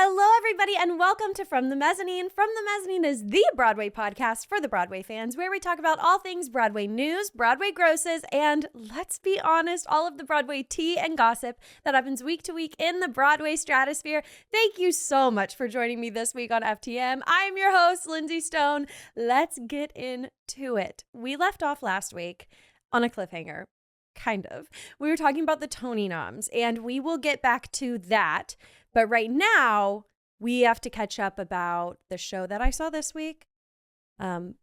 Hello, everybody, and welcome to From the Mezzanine. From the Mezzanine is the Broadway podcast for the Broadway fans, where we talk about all things Broadway news, Broadway grosses, and let's be honest, all of the Broadway tea and gossip that happens week to week in the Broadway stratosphere. Thank you so much for joining me this week on FTM. I'm your host, Lindsey Stone. Let's get into it. We left off last week on a cliffhanger. Kind of. We were talking about the Tony noms, and we will get back to that. But right now, we have to catch up about the show that I saw this week.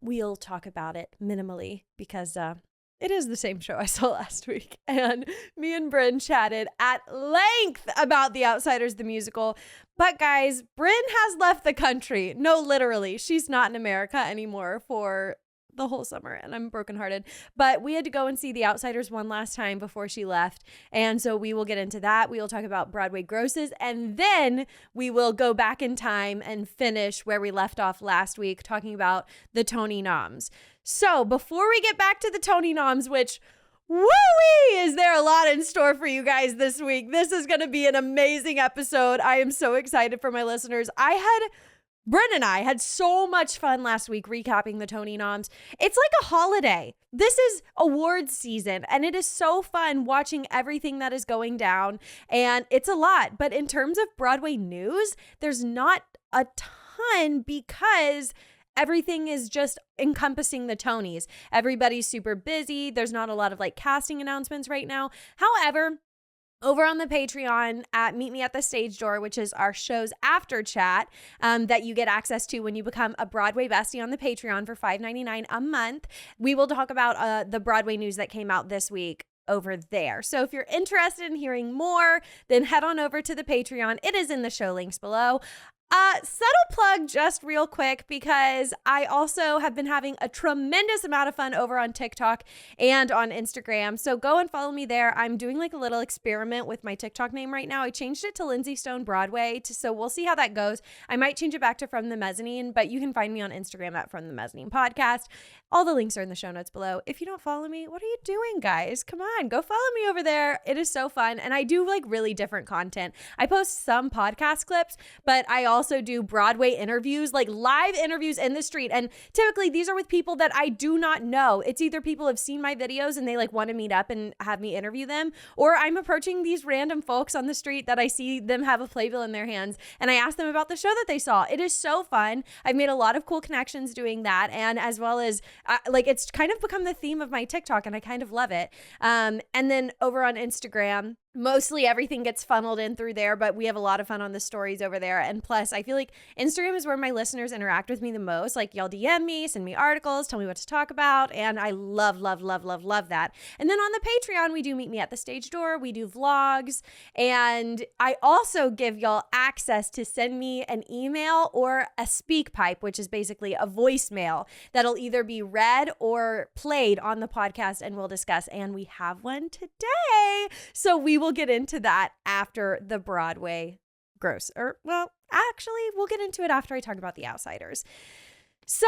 We'll talk about it minimally because it is the same show I saw last week. And me and Bryn chatted at length about The Outsiders, the musical. But guys, Bryn has left the country. No, literally. She's not in America anymore for the whole summer, and I'm brokenhearted. But we had to go and see The Outsiders one last time before she left, and so we will get into that. We will talk about Broadway grosses, and then we will go back in time and finish where we left off last week, talking about the Tony noms. So before we get back to the Tony noms, which woo-wee, is there a lot in store for you guys this week? This is going to be an amazing episode. I am so excited for my listeners. Bryn and I had so much fun last week recapping the Tony noms. It's like a holiday. This is awards season, and it is so fun watching everything that is going down, and it's a lot. But in terms of Broadway news, there's not a ton because everything is just encompassing the Tonys. Everybody's super busy. There's not a lot of casting announcements right now. However, over on the Patreon at Meet Me at the Stage Door, which is our show's after chat that you get access to when you become a Broadway bestie on the Patreon for $5.99 a month, we will talk about the Broadway news that came out this week over there. So if you're interested in hearing more, then head on over to the Patreon. It is in the show links below. Subtle plug just real quick because I also have been having a tremendous amount of fun over on TikTok and on Instagram. So go and follow me there. I'm doing a little experiment with my TikTok name right now. I changed it to Lindsey Stone Broadway. So we'll see how that goes. I might change it back to From the Mezzanine, but you can find me on Instagram at From the Mezzanine Podcast. All the links are in the show notes below. If you don't follow me, what are you doing, guys? Come on, go follow me over there. It is so fun. And I do really different content. I post some podcast clips, but I also do Broadway interviews, live interviews in the street. And typically these are with people that I do not know. It's either people have seen my videos and they want to meet up and have me interview them, or I'm approaching these random folks on the street that I see them have a playbill in their hands and I ask them about the show that they saw. It is so fun. I've made a lot of cool connections doing that. And as well as it's kind of become the theme of my TikTok and I kind of love it. And then over on Instagram, mostly everything gets funneled in through there, but we have a lot of fun on the stories over there. And plus, I feel like Instagram is where my listeners interact with me the most. Y'all DM me, send me articles, tell me what to talk about. And I love, love, love, love, love that. And then on the Patreon, we do Meet Me at the Stage Door. We do vlogs. And I also give y'all access to send me an email or a speak pipe, which is basically a voicemail that'll either be read or played on the podcast and we'll discuss. And we have one today. So we will get into that after the Broadway gross. Actually, we'll get into it after I talk about The Outsiders. So,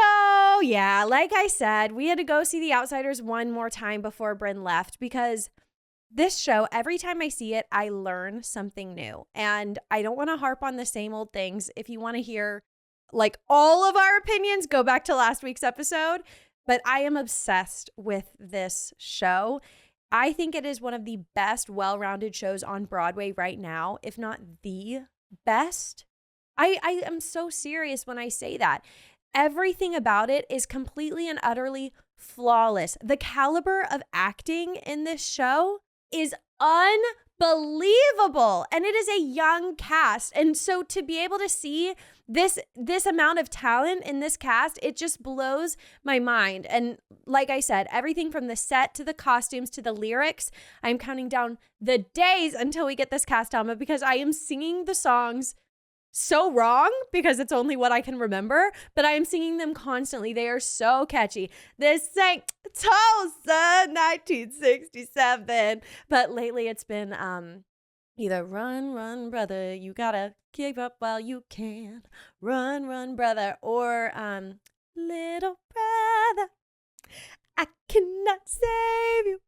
yeah, like I said, we had to go see The Outsiders one more time before Bryn left because this show, every time I see it, I learn something new. And I don't want to harp on the same old things. If you want to hear all of our opinions, go back to last week's episode. But I am obsessed with this show. I think it is one of the best well-rounded shows on Broadway right now, if not the best. I am so serious when I say that. Everything about it is completely and utterly flawless. The caliber of acting in this show is unbelievable. And it is a young cast. And so to be able to see this amount of talent in this cast, it just blows my mind. And like I said, everything from the set to the costumes to the lyrics, I'm counting down the days until we get this cast down, but because I am singing the songs so wrong because it's only what I can remember, but I am singing them constantly. They are so catchy. This sang Tulsa 1967, but lately it's been either run, run, brother, you gotta keep up while you can, run, run, brother, or little brother, I cannot save you,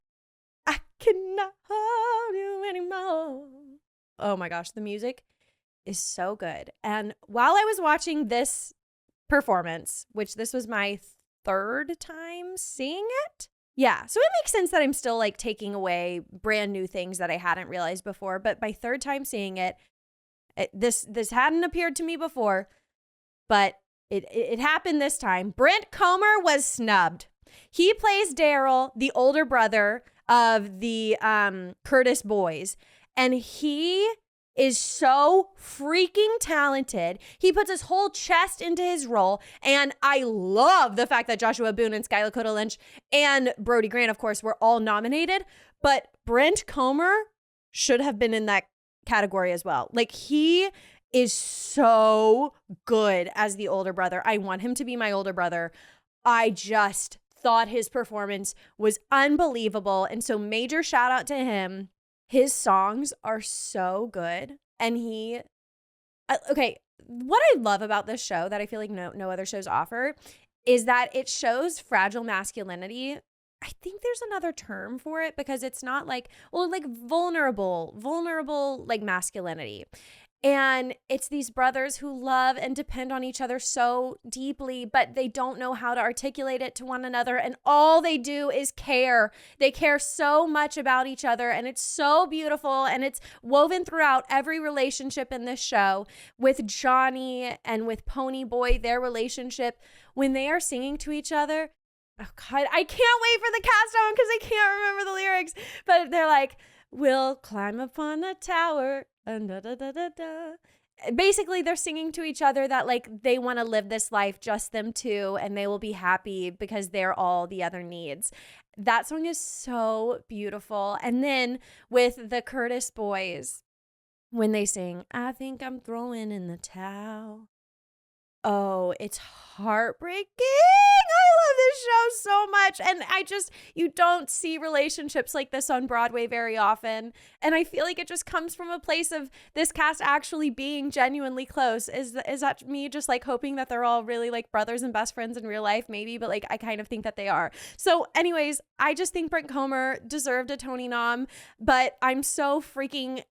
I cannot hold you anymore. Oh my gosh, the music is so good. And while I was watching this performance, which this was my third time seeing it. Yeah, so it makes sense that I'm still like taking away brand new things that I hadn't realized before. But my third time seeing it, this hadn't appeared to me before, but it happened this time. Brent Comer was snubbed. He plays Daryl, the older brother of the Curtis boys, and he is so freaking talented. He puts his whole chest into his role, and I love the fact that Joshua Boone and Skylar Coda Lynch and Brody Grant, of course, were all nominated, but Brent Comer should have been in that category as well. Like, he is so good as the older brother. I want him to be my older brother. I just thought his performance was unbelievable, and so major shout out to him. His songs are so good. And okay, what I love about this show that I feel like no other shows offer is that it shows fragile masculinity. I think there's another term for it because it's not like, well, like vulnerable like masculinity. And it's these brothers who love and depend on each other so deeply, but they don't know how to articulate it to one another. And all they do is care. They care so much about each other. And it's so beautiful. And it's woven throughout every relationship in this show. With Johnny and with Pony Boy, their relationship, when they are singing to each other, oh God, I can't wait for the cast on because I can't remember the lyrics. But they're like, we'll climb upon a tower. And da, da, da, da, da. Basically, they're singing to each other that like they want to live this life, just them two, and they will be happy because they're all the other needs. That song is so beautiful. And then with the Curtis boys, when they sing, I think I'm throwing in the towel. Oh, it's heartbreaking. I love this show so much. And you don't see relationships like this on Broadway very often. And I feel like it just comes from a place of this cast actually being genuinely close. Is that me just like hoping that they're all really like brothers and best friends in real life? Maybe, but like I kind of think that they are. So anyways, I just think Brent Comer deserved a Tony nom, but I'm so freaking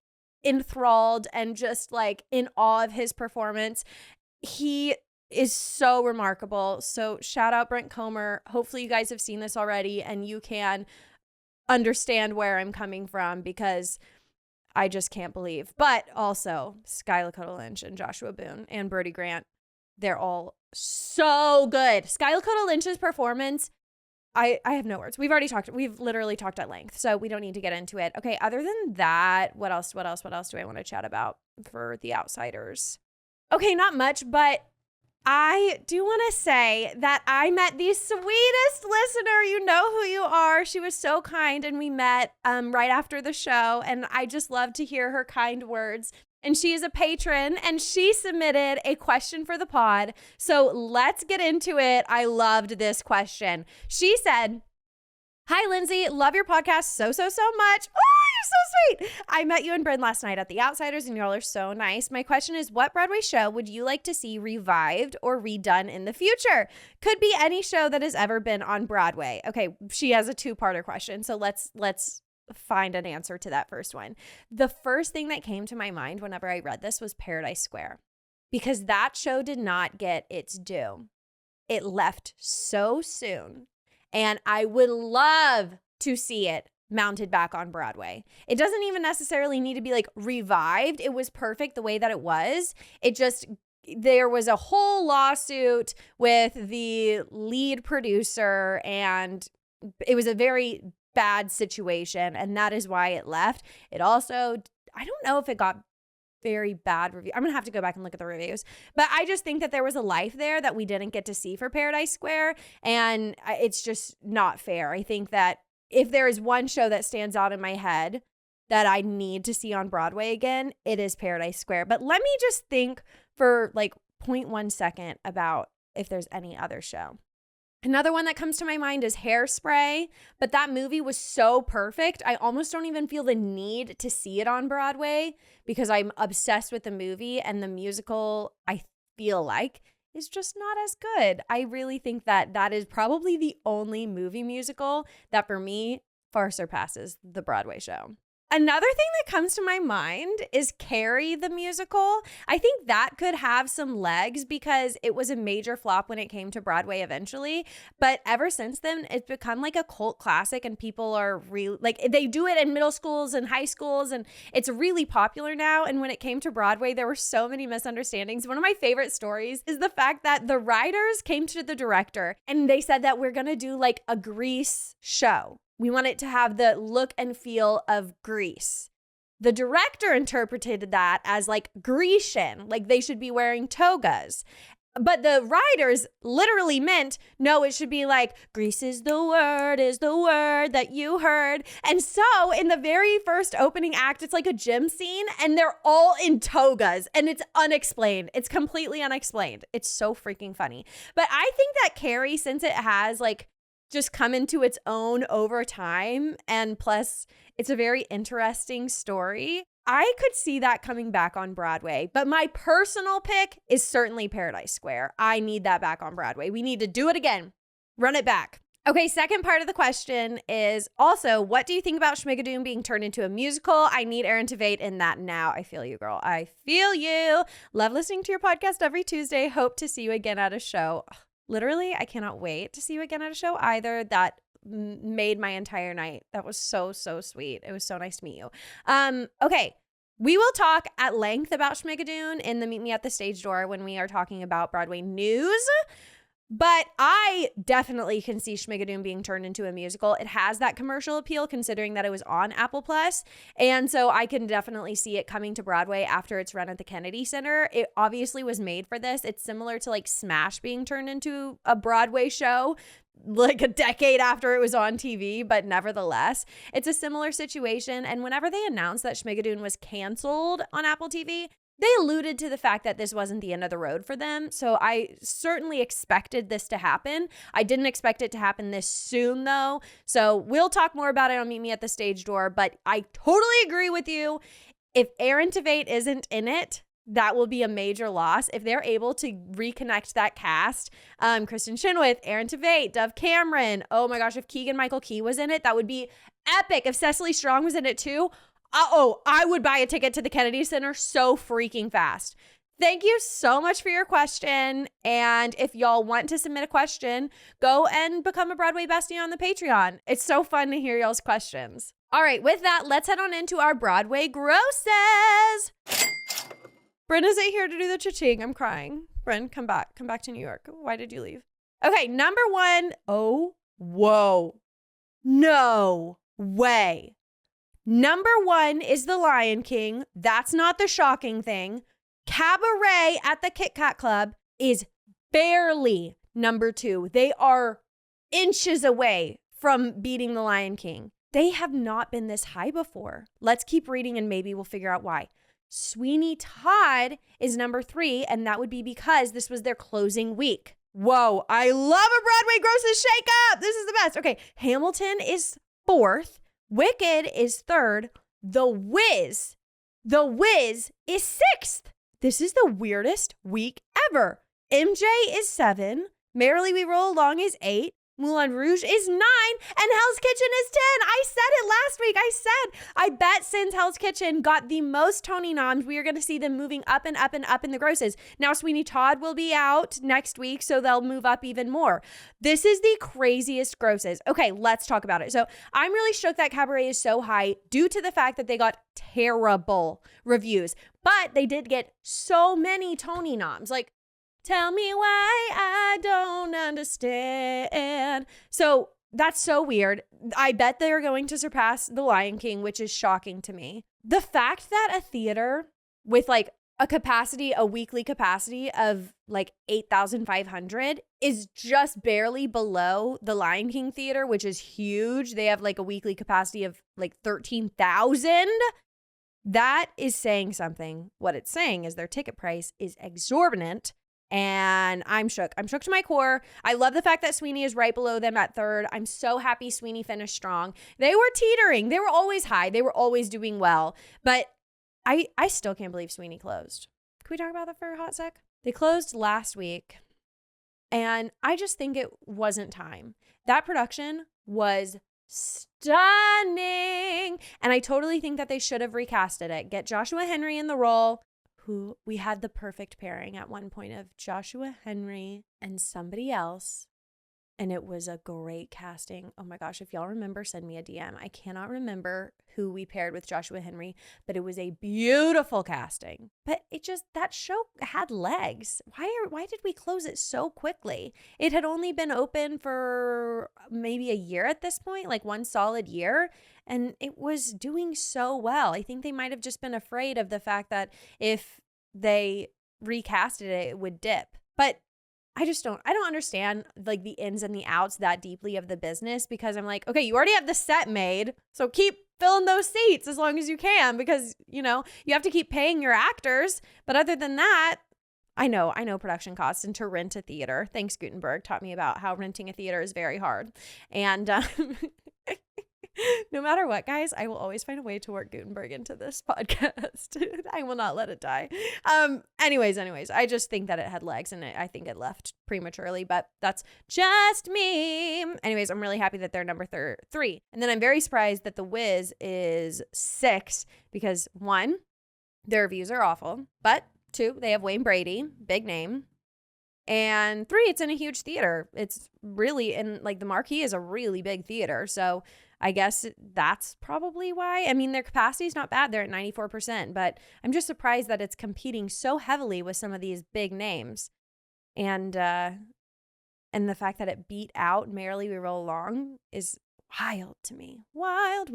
enthralled and just like in awe of his performance. He is so remarkable. So shout out Brent Comer. Hopefully you guys have seen this already and you can understand where I'm coming from because I just can't believe. But also Skylar Coda Lynch and Joshua Boone and Brody Grant, they're all so good. Skylar Coda Lynch's performance, I have no words. We've literally talked at length, so we don't need to get into it. Okay, other than that, what else do I want to chat about for The Outsiders? Okay, not much, but I do want to say that I met the sweetest listener. You know who you are. She was so kind, and we met right after the show, and I just love to hear her kind words. And she is a patron, and she submitted a question for the pod. So let's get into it. I loved this question. She said, "Hi, Lindsay. Love your podcast so much. Oh, you're so sweet. I met you and Bryn last night at The Outsiders, and y'all are so nice. My question is, what Broadway show would you like to see revived or redone in the future? Could be any show that has ever been on Broadway." Okay, she has a two-parter question, so let's find an answer to that first one. The first thing that came to my mind whenever I read this was Paradise Square, because that show did not get its due. It left so soon. And I would love to see it mounted back on Broadway. It doesn't even necessarily need to be like revived. It was perfect the way that it was. There was a whole lawsuit with the lead producer, and it was a very bad situation. And that is why it left. It also, I don't know if it got very bad review. I'm gonna have to go back and look at the reviews, but I just think that there was a life there that we didn't get to see for Paradise Square, and it's just not fair. I think that if there is one show that stands out in my head that I need to see on Broadway again, it is Paradise Square. But let me just think for like 0.1 second about if there's any other show. Another one that comes to my mind is Hairspray, but that movie was so perfect. I almost don't even feel the need to see it on Broadway because I'm obsessed with the movie, and the musical, I feel like, is just not as good. I really think that is probably the only movie musical that for me far surpasses the Broadway show. Another thing that comes to my mind is Carrie the musical. I think that could have some legs because it was a major flop when it came to Broadway eventually. But ever since then, it's become like a cult classic and people are really like they do it in middle schools and high schools and it's really popular now. And when it came to Broadway, there were so many misunderstandings. One of my favorite stories is the fact that the writers came to the director and they said that we're going to do like a Grease show. We want it to have the look and feel of Grease. The director interpreted that as like Grecian, like they should be wearing togas. But the writers literally meant, no, it should be like, Grease is the word that you heard. And so in the very first opening act, it's like a gym scene and they're all in togas and it's unexplained. It's completely unexplained. It's so freaking funny. But I think that Carrie, since it has like just come into its own over time. And plus, it's a very interesting story. I could see that coming back on Broadway. But my personal pick is certainly Paradise Square. I need that back on Broadway. We need to do it again. Run it back. Okay, second part of the question is also, what do you think about Schmigadoon being turned into a musical? I need Aaron Tveit in that now. I feel you, girl. I feel you. Love listening to your podcast every Tuesday. Hope to see you again at a show. Literally, I cannot wait to see you again at a show either. That made my entire night. That was so, so sweet. It was so nice to meet you. Okay, we will talk at length about Schmigadoon in the Meet Me at the Stage Door when we are talking about Broadway news. But I definitely can see Schmigadoon being turned into a musical. It has that commercial appeal considering that it was on Apple Plus. And so I can definitely see it coming to Broadway after its run at the Kennedy Center. It obviously was made for this. It's similar to like Smash being turned into a Broadway show like a decade after it was on TV, but nevertheless, it's a similar situation. And whenever they announced that Schmigadoon was canceled on Apple TV, they alluded to the fact that this wasn't the end of the road for them. So I certainly expected this to happen. I didn't expect it to happen this soon, though. So we'll talk more about it on Meet Me at the Stage Door. But I totally agree with you. If Aaron Tveit isn't in it, that will be a major loss. If they're able to reconnect that cast, Kristen Chenoweth, Aaron Tveit, Dove Cameron. Oh my gosh, if Keegan-Michael Key was in it, that would be epic. If Cecily Strong was in it too, I would buy a ticket to the Kennedy Center so freaking fast. Thank you so much for your question. And if y'all want to submit a question, go and become a Broadway bestie on the Patreon. It's so fun to hear y'all's questions. All right, with that, let's head on into our Broadway grosses. Bryn isn't here to do the cha-ching. I'm crying. Bryn, come back. Come back to New York. Why did you leave? Okay, number one. Oh, whoa. No way. Number one is The Lion King. That's not the shocking thing. Cabaret at the Kit Kat Club is barely number two. They are inches away from beating The Lion King. They have not been this high before. Let's keep reading and maybe we'll figure out why. Sweeney Todd is number three, and that would be because this was their closing week. Whoa, I love a Broadway grosses shake up. This is the best. Okay, Hamilton is fourth. Wicked is third. The Wiz is sixth. This is the weirdest week ever. MJ is 7. Merrily We Roll Along is 8. Moulin Rouge is 9. And Hell's Kitchen is 10. I said it last week. I bet since Hell's Kitchen got the most Tony noms, we are going to see them moving up and up and up in the grosses. Now Sweeney Todd will be out next week, so they'll move up even more. This is the craziest grosses. Okay, let's talk about it. So I'm really shook that Cabaret is so high due to the fact that they got terrible reviews, but they did get so many Tony noms. Like, tell me why I don't understand. So that's so weird. I bet they're going to surpass The Lion King, which is shocking to me. The fact that a theater with like a weekly capacity of like 8,500 is just barely below the Lion King theater, which is huge. They have like a weekly capacity of like 13,000. That is saying something. What it's saying is their ticket price is exorbitant. And I'm shook. I'm shook to my core. I love the fact that Sweeney is right below them at third. I'm so happy Sweeney finished strong. They were teetering. They were always high. They were always doing well. But I still can't believe Sweeney closed. Can we talk about that for a hot sec? They closed last week. And I just think it wasn't time. That production was stunning. And I totally think that they should have recasted it. Get Joshua Henry in the role, who we had the perfect pairing at one point of Joshua Henry and somebody else. And it was a great casting. Oh my gosh, if y'all remember, send me a DM. I cannot remember who we paired with Joshua Henry, but it was a beautiful casting. But that show had legs. Why did we close it so quickly? It had only been open for maybe a year at this point, like one solid year, and it was doing so well. I think they might have just been afraid of the fact that if they recasted it, it would dip. But I don't understand like the ins and the outs that deeply of the business, because I'm like, okay, you already have the set made, so keep filling those seats as long as you can, because, you have to keep paying your actors. But other than that, I know production costs, and to rent a theater. Thanks, Gutenberg taught me about how renting a theater is very hard. And no matter what, guys, I will always find a way to work Gutenberg into this podcast. I will not let it die. Anyways, I just think that it had legs, and I think it left prematurely, but that's just me. Anyways, I'm really happy that they're number 3. And then I'm very surprised that The Wiz is 6, because 1, their reviews are awful, but 2, they have Wayne Brady, big name. And 3, it's in a huge theater. It's really the Marquee is a really big theater. So I guess that's probably why. I mean, their capacity is not bad. They're at 94%, but I'm just surprised that it's competing so heavily with some of these big names. And the fact that it beat out Merrily We Roll Along is wild to me. Wild.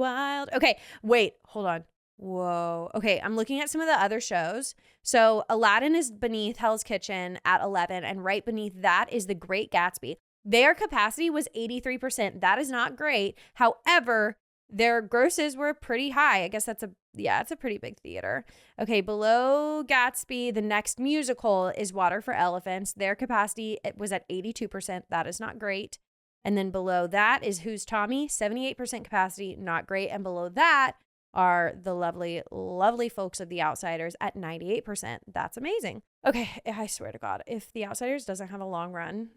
Okay, wait, hold on. Whoa. Okay, I'm looking at some of the other shows. So Aladdin is beneath Hell's Kitchen at 11, and right beneath that is The Great Gatsby. Their capacity was 83%. That is not great. However, their grosses were pretty high. I guess it's a pretty big theater. Okay, below Gatsby, the next musical is Water for Elephants. Their capacity, it was at 82%. That is not great. And then below that is Who's Tommy? 78% capacity, not great. And below that are the lovely, lovely folks of The Outsiders at 98%. That's amazing. Okay, I swear to God, if The Outsiders doesn't have a long run,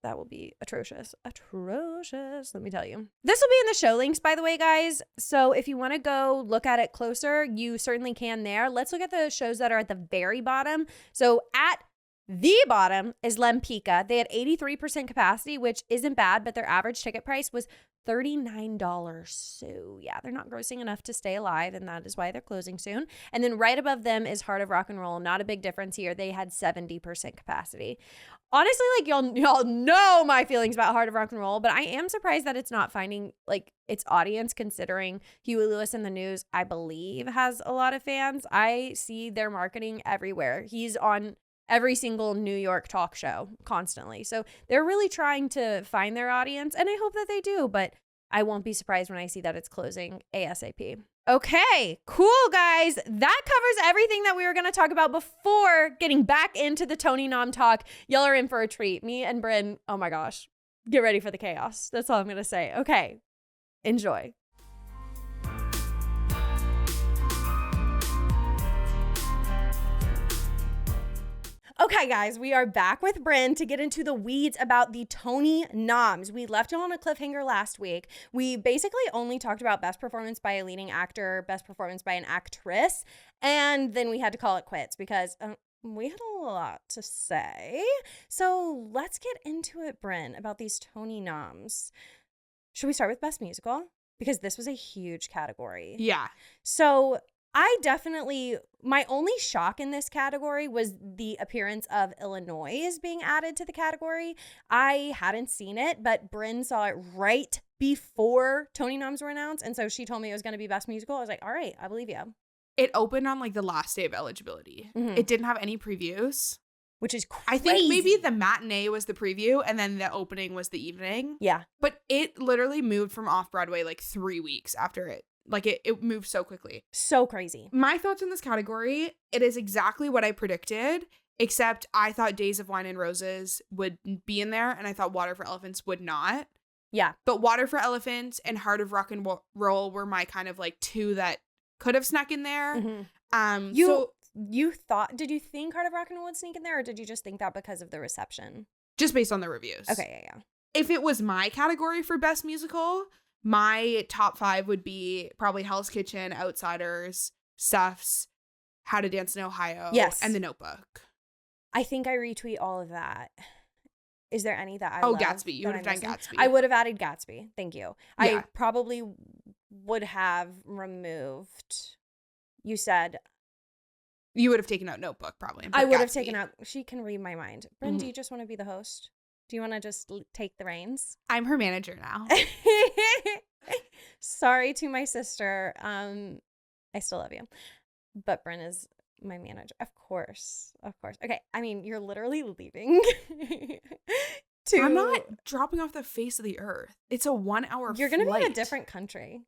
that will be atrocious. Atrocious, let me tell you. This will be in the show links, by the way, guys. So if you want to go look at it closer, you certainly can there. Let's look at the shows that are at the very bottom. So at the bottom is Lempicka. They had 83% capacity, which isn't bad, but their average ticket price was $39. So yeah, they're not grossing enough to stay alive, and that is why they're closing soon. And then right above them is Heart of Rock and Roll. Not a big difference here. They had 70% capacity. Honestly, like y'all know my feelings about Heart of Rock and Roll, but I am surprised that it's not finding like its audience, considering Huey Lewis in the News, I believe, has a lot of fans. I see their marketing everywhere. He's on every single New York talk show constantly. So they're really trying to find their audience, and I hope that they do, but I won't be surprised when I see that it's closing ASAP. Okay, cool, guys. That covers everything that we were going to talk about before getting back into the Tony Nom talk. Y'all are in for a treat. Me and Bryn, oh my gosh, get ready for the chaos. That's all I'm going to say. Okay, enjoy. Okay, guys, we are back with Bryn to get into the weeds about the Tony Noms. We left it on a cliffhanger last week. We basically only talked about best performance by a leading actor, best performance by an actress, and then we had to call it quits because we had a lot to say. So let's get into it, Bryn, about these Tony Noms. Should we start with best musical? Because this was a huge category. Yeah. So my only shock in this category was the appearance of Illinois being added to the category. I hadn't seen it, but Bryn saw it right before Tony Noms were announced. And so she told me it was going to be best musical. I was like, all right, I believe you. It opened on like the last day of eligibility. Mm-hmm. It didn't have any previews. Which is crazy. I think maybe the matinee was the preview and then the opening was the evening. Yeah. But it literally moved from off-Broadway like 3 weeks after it. Like, it moved so quickly. So crazy. My thoughts on this category, it is exactly what I predicted, except I thought Days of Wine and Roses would be in there, and I thought Water for Elephants would not. Yeah. But Water for Elephants and Heart of Rock and Roll were my kind of, like, 2 that could have snuck in there. Mm-hmm. Did you think Heart of Rock and Roll would sneak in there, or did you just think that because of the reception? Just based on the reviews. Okay, yeah. If it was my category for Best Musical, My top 5 would be probably Hell's Kitchen, Outsiders, SUFFS, How to Dance in Ohio, Yes. and The Notebook. I think I retweet all of that. Is there any that I Oh, love Gatsby. You that would have I'm done missing? Gatsby. I would have added Gatsby. Thank you. I Yeah. probably would have removed, you said, You would have taken out Notebook probably. and I put would have Gatsby. taken out, she can read my mind. Bryn, do you just want to be the host? Do you want to just take the reins? I'm her manager now. Sorry to my sister. I still love you. But Bryn is my manager. Of course. Okay. I mean, you're literally leaving. I'm not dropping off the face of the earth. It's a 1-hour You're going to be in a flight. different country.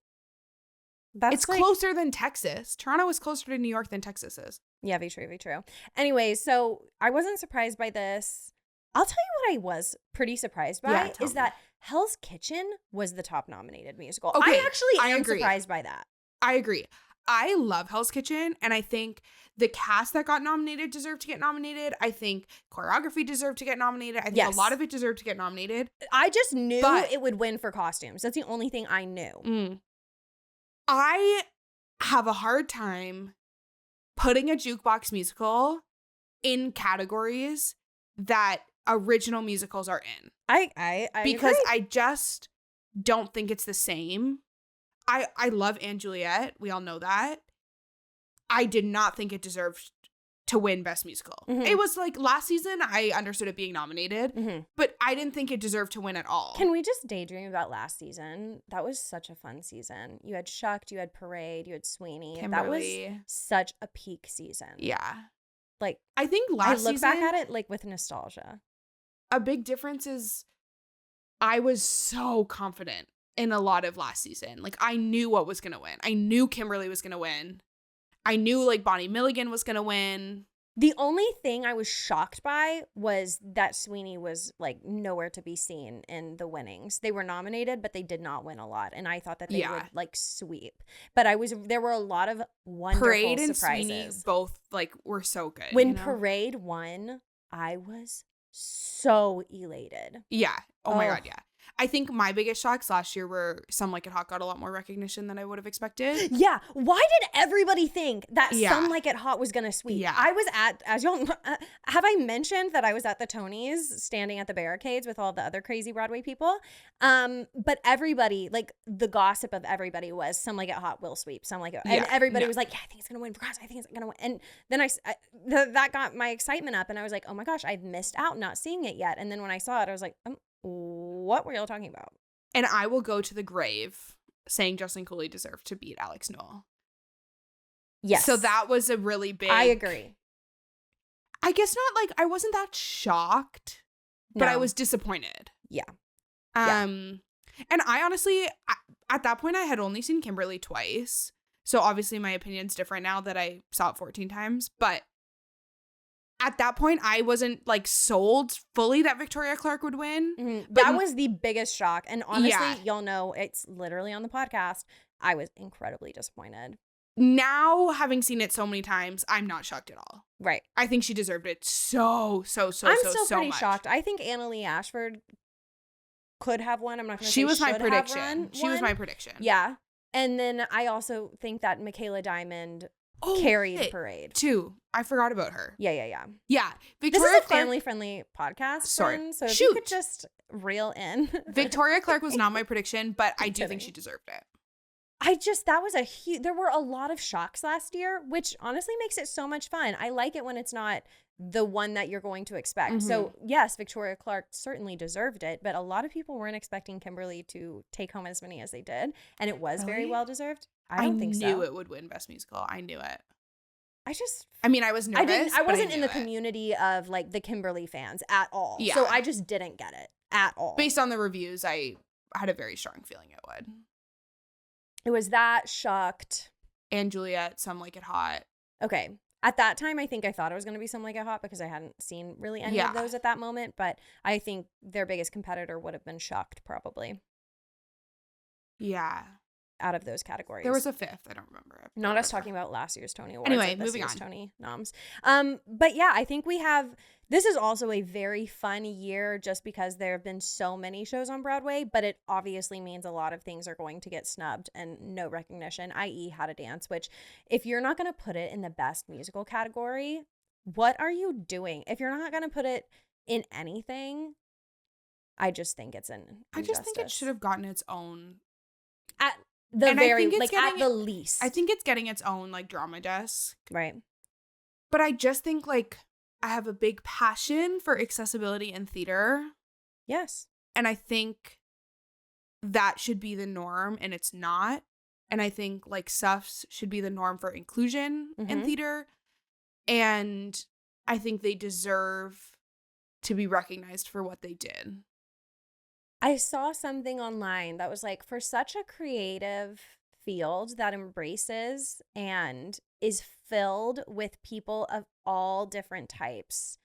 It's closer than Texas. Toronto is closer to New York than Texas is. Yeah, very true, very true. Anyway, so I wasn't surprised by this. I'll tell you what I was pretty surprised by is that Hell's Kitchen was the top nominated musical. Okay, I actually am agree. surprised by that. I agree. I love Hell's Kitchen, and I think the cast that got nominated deserved to get nominated. I think choreography deserved to get nominated. I think a lot of it deserved to get nominated. I just knew it would win for costumes. That's the only thing I knew. I have a hard time putting a jukebox musical in categories that original musicals are in. I because agree. I just don't think it's the same. I love Anne Juliet. We all know that. I did not think it deserved to win Best Musical. It was like last season, I understood it being nominated, but I didn't think it deserved to win at all. Can we just daydream about last season? That was such a fun season. You had Shucked, you had Parade, you had Sweeney. Kimberly. That was such a peak season. Yeah. Like, I think last season, I look back at it like with nostalgia. A big difference is I was so confident in a lot of last season. Like, I knew what was going to win. I knew Kimberly was going to win. I knew like Bonnie Milligan was going to win. The only thing I was shocked by was that Sweeney was like nowhere to be seen in the winnings. They were nominated, but they did not win a lot. And I thought that they would like sweep. But there were a lot of wonderful Parade and surprises. Sweeney both like were so good. When Parade won, I was so elated. Yeah. Oh my God. Yeah. I think my biggest shocks last year were Some Like It Hot got a lot more recognition than I would have expected. Yeah. Why did everybody think that Some Like It Hot was going to sweep? Yeah. I was as y'all, have I mentioned that I was at the Tonys standing at the barricades with all the other crazy Broadway people? But everybody, like the gossip of everybody was Some Like It Hot will sweep. Some Like It. And everybody was like, yeah, I think it's going to win for us. I think it's going to win. And then that got my excitement up and I was like, oh my gosh, I've missed out not seeing it yet. And then when I saw it, I was like, what were y'all talking about? And I will go to the grave saying Justin Cooley deserved to beat Alex Newell. Yes. So that was a really big... I agree. I guess not like, I wasn't that shocked, but I was disappointed. Yeah. And I honestly, at that point, I had only seen Kimberly twice. So obviously my opinion's different now that I saw it 14 times. But at that point, I wasn't like sold fully that Victoria Clark would win. That was the biggest shock. And honestly, y'all know it's literally on the podcast. I was incredibly disappointed. Now, having seen it so many times, I'm not shocked at all. Right. I think she deserved it so I'm still pretty much. shocked. I think Annalee Ashford could have won. I'm not going to say she was my should prediction. have won. She was my prediction. Yeah. And then I also think that Michaela Diamond carried Parade. Too. I forgot about her. Yeah. Yeah. This is a family-friendly podcast. Sorry. So if you could just reel in. Victoria Clark was not my prediction, but I do think she deserved it. That was a huge, there were a lot of shocks last year, which honestly makes it so much fun. I like it when it's not the one that you're going to expect. So yes, Victoria Clark certainly deserved it, but a lot of people weren't expecting Kimberly to take home as many as they did. And it was very well deserved. I don't think so. I knew it would win Best Musical. I knew it. I mean, I was nervous. I wasn't in the community of like the Kimberly fans at all. Yeah. So I just didn't get it at all. Based on the reviews, I had a very strong feeling it would. It was that shocked. And Juliet, Some Like It Hot. Okay. At that time, I think I thought it was going to be Some Like It Hot because I hadn't seen really any of those at that moment. But I think their biggest competitor would have been Shocked, probably. Yeah. out of those categories. There was a fifth. I don't remember it. Not us talking about last year's Tony Awards. Anyway, this moving year's on. Tony noms. But yeah, I think this is also a very fun year just because there have been so many shows on Broadway, but it obviously means a lot of things are going to get snubbed and no recognition, i.e. How to Dance, which if you're not going to put it in the best musical category, what are you doing? If you're not going to put it in anything, I just think it's an injustice. I just think it should have gotten its own. At the and very, I think it's at the least. I think it's getting its own, like, drama desk. Right. But I just think, like, I have a big passion for accessibility in theater. Yes. And I think that should be the norm, and it's not. And I think, like, SUFFS should be the norm for inclusion in theater. And I think they deserve to be recognized for what they did. I saw something online that was like, for such a creative field that embraces and is filled with people of all different types,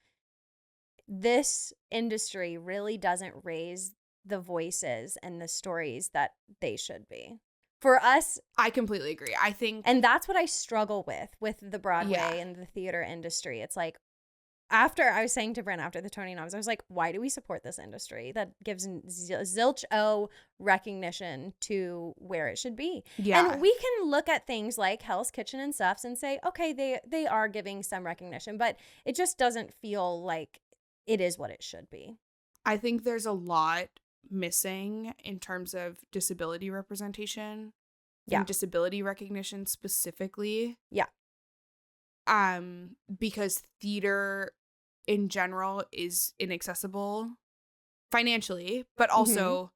this industry really doesn't raise the voices and the stories that they should be. For us, I completely agree. I think, and that's what I struggle with the Broadway and the theater industry. It's like, after I was saying to Bryn after the Tony noms, I was like, why do we support this industry that gives zilch recognition to where it should be? Yeah. And we can look at things like Hell's Kitchen and SUFFS and say, okay, they are giving some recognition, but it just doesn't feel like it is what it should be. I think there's a lot missing in terms of disability representation. Yeah. And disability recognition specifically. Yeah. Because theater in general is inaccessible financially, but also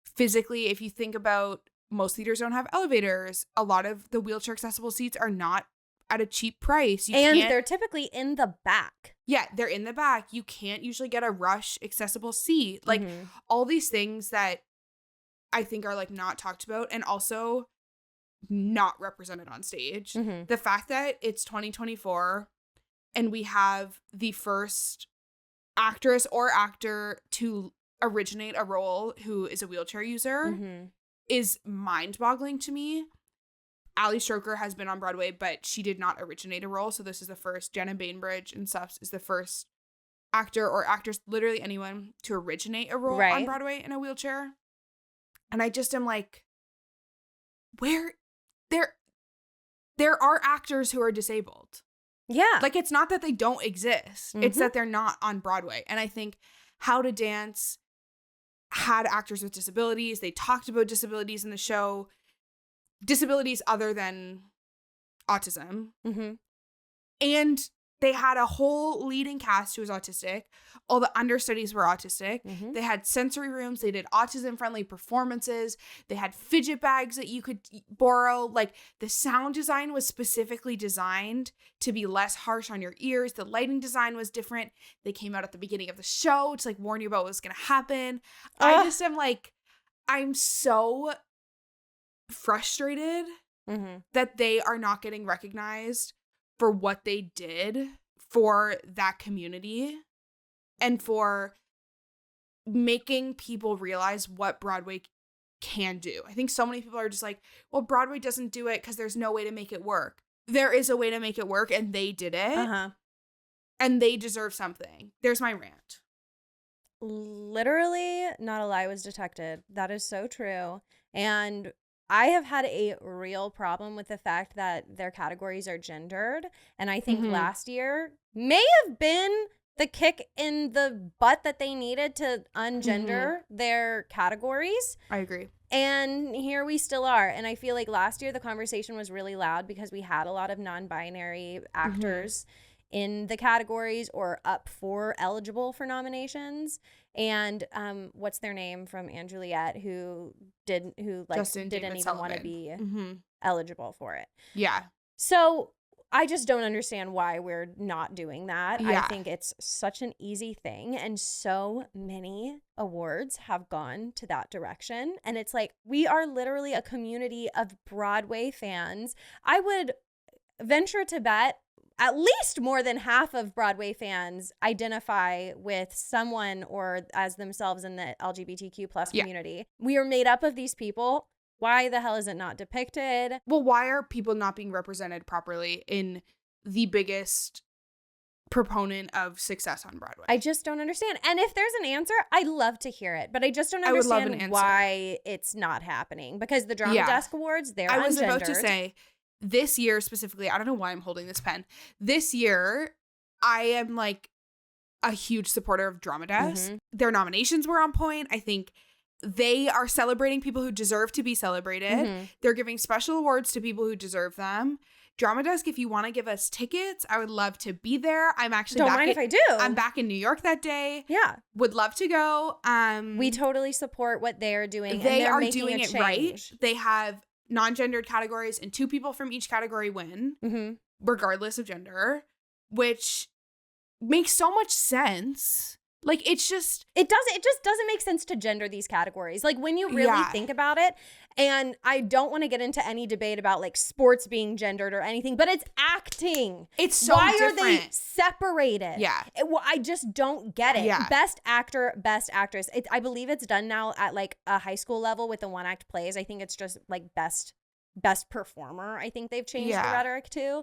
physically. If you think about, most theaters don't have elevators. A lot of the wheelchair accessible seats are not at a cheap price. And they're typically in the back. Yeah, they're in the back. You can't usually get a rush accessible seat. Like, all these things that I think are, like, not talked about and also not represented on stage. The fact that it's 2024 and we have the first actress or actor to originate a role who is a wheelchair user is mind-boggling to me. Ali Stroker has been on Broadway, but she did not originate a role. So this is the first. Jenna Bainbridge in SUFFS is the first actor or actress, literally anyone, to originate a role on Broadway in a wheelchair. And I just am like, where there are actors who are disabled. Yeah. Like, it's not that they don't exist. It's that they're not on Broadway. And I think How to Dance had actors with disabilities. They talked about disabilities in the show. Disabilities other than autism. And they had a whole leading cast who was autistic. All the understudies were autistic. They had sensory rooms. They did autism-friendly performances. They had fidget bags that you could borrow. Like, the sound design was specifically designed to be less harsh on your ears. The lighting design was different. They came out at the beginning of the show to, like, warn you about what was going to happen. I just am like, I'm so frustrated that they are not getting recognized for what they did for that community and for making people realize what Broadway can do. I think so many people are just like, well, Broadway doesn't do it because there's no way to make it work. There is a way to make it work, and they did it. And they deserve something. There's my rant. Literally, not a lie was detected. That is so true. And I have had a real problem with the fact that their categories are gendered. And I think last year may have been the kick in the butt that they needed to ungender their categories. I agree. And here we still are. And I feel like last year the conversation was really loud because we had a lot of non-binary actors in the categories or up for eligible for nominations. And what's their name from Anne Juliet who didn't even want to be eligible for it. Yeah. So I just don't understand why we're not doing that. Yeah. I think it's such an easy thing, and so many awards have gone to that direction. And it's like, we are literally a community of Broadway fans. I would venture to bet at least more than half of Broadway fans identify with someone or as themselves in the LGBTQ plus community. We are made up of these people Why the hell is it not depicted? Well, why are people not being represented properly in the biggest proponent of success on Broadway? I just don't understand. And if there's an answer, I'd love to hear it. But I just don't I would love an understand answer. why it's not happening. Because the Drama Yeah. Desk Awards, they're I was about to ungendered. say, this year specifically, I don't know why I'm holding this pen. This year, I am like a huge supporter of Drama Desk. Mhm. Their nominations were on point. I think they are celebrating people who deserve to be celebrated. Mhm. They're giving special awards to people who deserve them. Drama Desk, if you want to give us tickets, I would love to be there. I'm actually Don't mind if I do. I'm back in New York that day. Yeah. Would love to go. We totally support what they're doing. They and they're are making doing a it right. change. They have non-gendered categories and 2 people from each category win, Mhm. regardless of gender, which makes so much sense. Like, it just doesn't make sense to gender these categories. Like, when you really Yeah. think about it, and I don't want to get into any debate about like sports being gendered or anything, but it's acting. It's so Why different. are they separated? Yeah. Well, I just don't get it. Yeah. Best actor, best actress. I believe it's done now at like a high school level with the one act plays. I think it's just like best performer. I think they've changed the rhetoric to.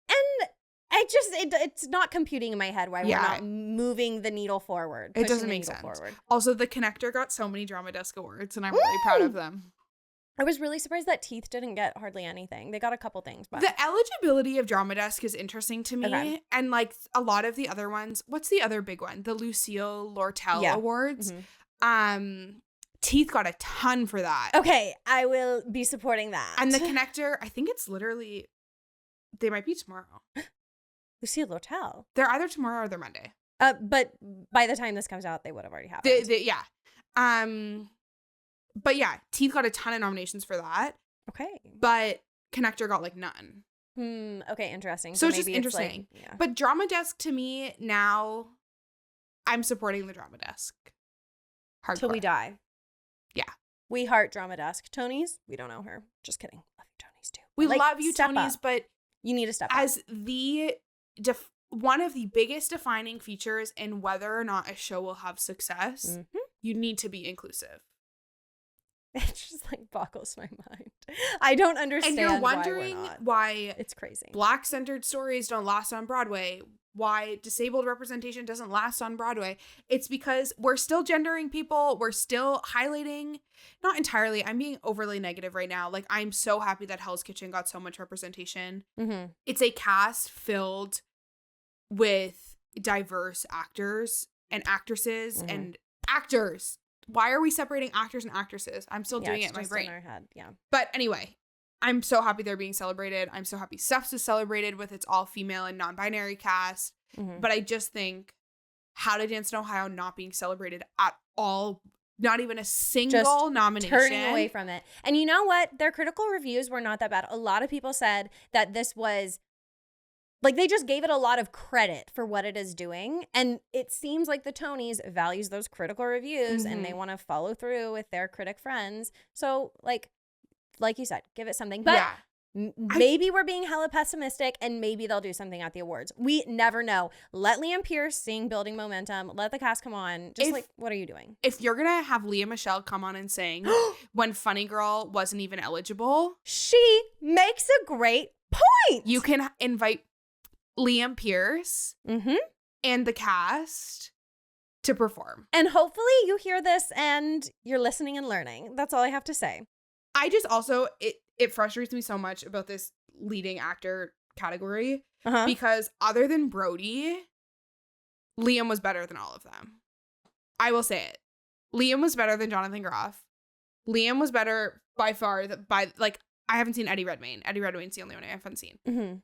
And it's not computing in my head why we're not moving the needle forward. It doesn't make sense. Also, The Connector got so many Drama Desk awards, and I'm really proud of them. I was really surprised that Teeth didn't get hardly anything. They got a couple things, but The eligibility of Drama Desk is interesting to me. Okay. And like a lot of the other ones, what's the other big one? The Lucille Lortel Awards. Mhm. Teeth got a ton for that. Okay, I will be supporting that. And The Connector, I think it's literally, they might be tomorrow. Lucille Lortel. They're either tomorrow or they're Monday. But by the time this comes out, they would have already happened. Yeah. But yeah, Teeth got a ton of nominations for that. Okay. But Connector got like none. Okay, interesting. So it's just maybe interesting. Like, yeah. But Drama Desk, to me, now, I'm supporting the Drama Desk. Hardcore. Till we die. Yeah. We heart Drama Desk. Tony's, we don't know her. Just kidding. Love you, Tony's too. We Like, love you, step Tonys, up. but You need to step up. as the one of the biggest defining features in whether or not a show will have success, you need to be inclusive. It just like boggles my mind. I don't understand. And you're wondering why it's crazy. Black-centered stories don't last on Broadway, why disabled representation doesn't last on Broadway. It's because we're still gendering people. We're still highlighting, not entirely. I'm being overly negative right now. Like, I'm so happy that Hell's Kitchen got so much representation. Mm-hmm. It's a cast filled with diverse actors and actresses and actors. Why are we separating actors and actresses? I'm still doing it in my brain. In our head. Yeah. But anyway, I'm so happy they're being celebrated. I'm so happy SUFFS is celebrated with its all-female and non-binary cast. Mm-hmm. But I just think How to Dance in Ohio not being celebrated at all. Not even a single Just nomination. Turning away from it. And you know what? Their critical reviews were not that bad. A lot of people said that this was, like, they just gave it a lot of credit for what it is doing. And it seems like the Tonys values those critical reviews and they want to follow through with their critic friends. So, like you said, give it something. But maybe we're being hella pessimistic and maybe they'll do something at the awards. We never know. Let Liam Pierce sing Building Momentum. Let the cast come on. Just what are you doing? If you're going to have Leah Michele come on and sing when Funny Girl wasn't even eligible. She makes a great point. You can invite Liam Pierce and the cast to perform. And hopefully you hear this and you're listening and learning. That's all I have to say. I just also, it frustrates me so much about this leading actor category because other than Brody, Liam was better than all of them. I will say it. Liam was better than Jonathan Groff. Liam was better by far I haven't seen Eddie Redmayne. Eddie Redmayne's the only one I haven't seen. Mm-hmm.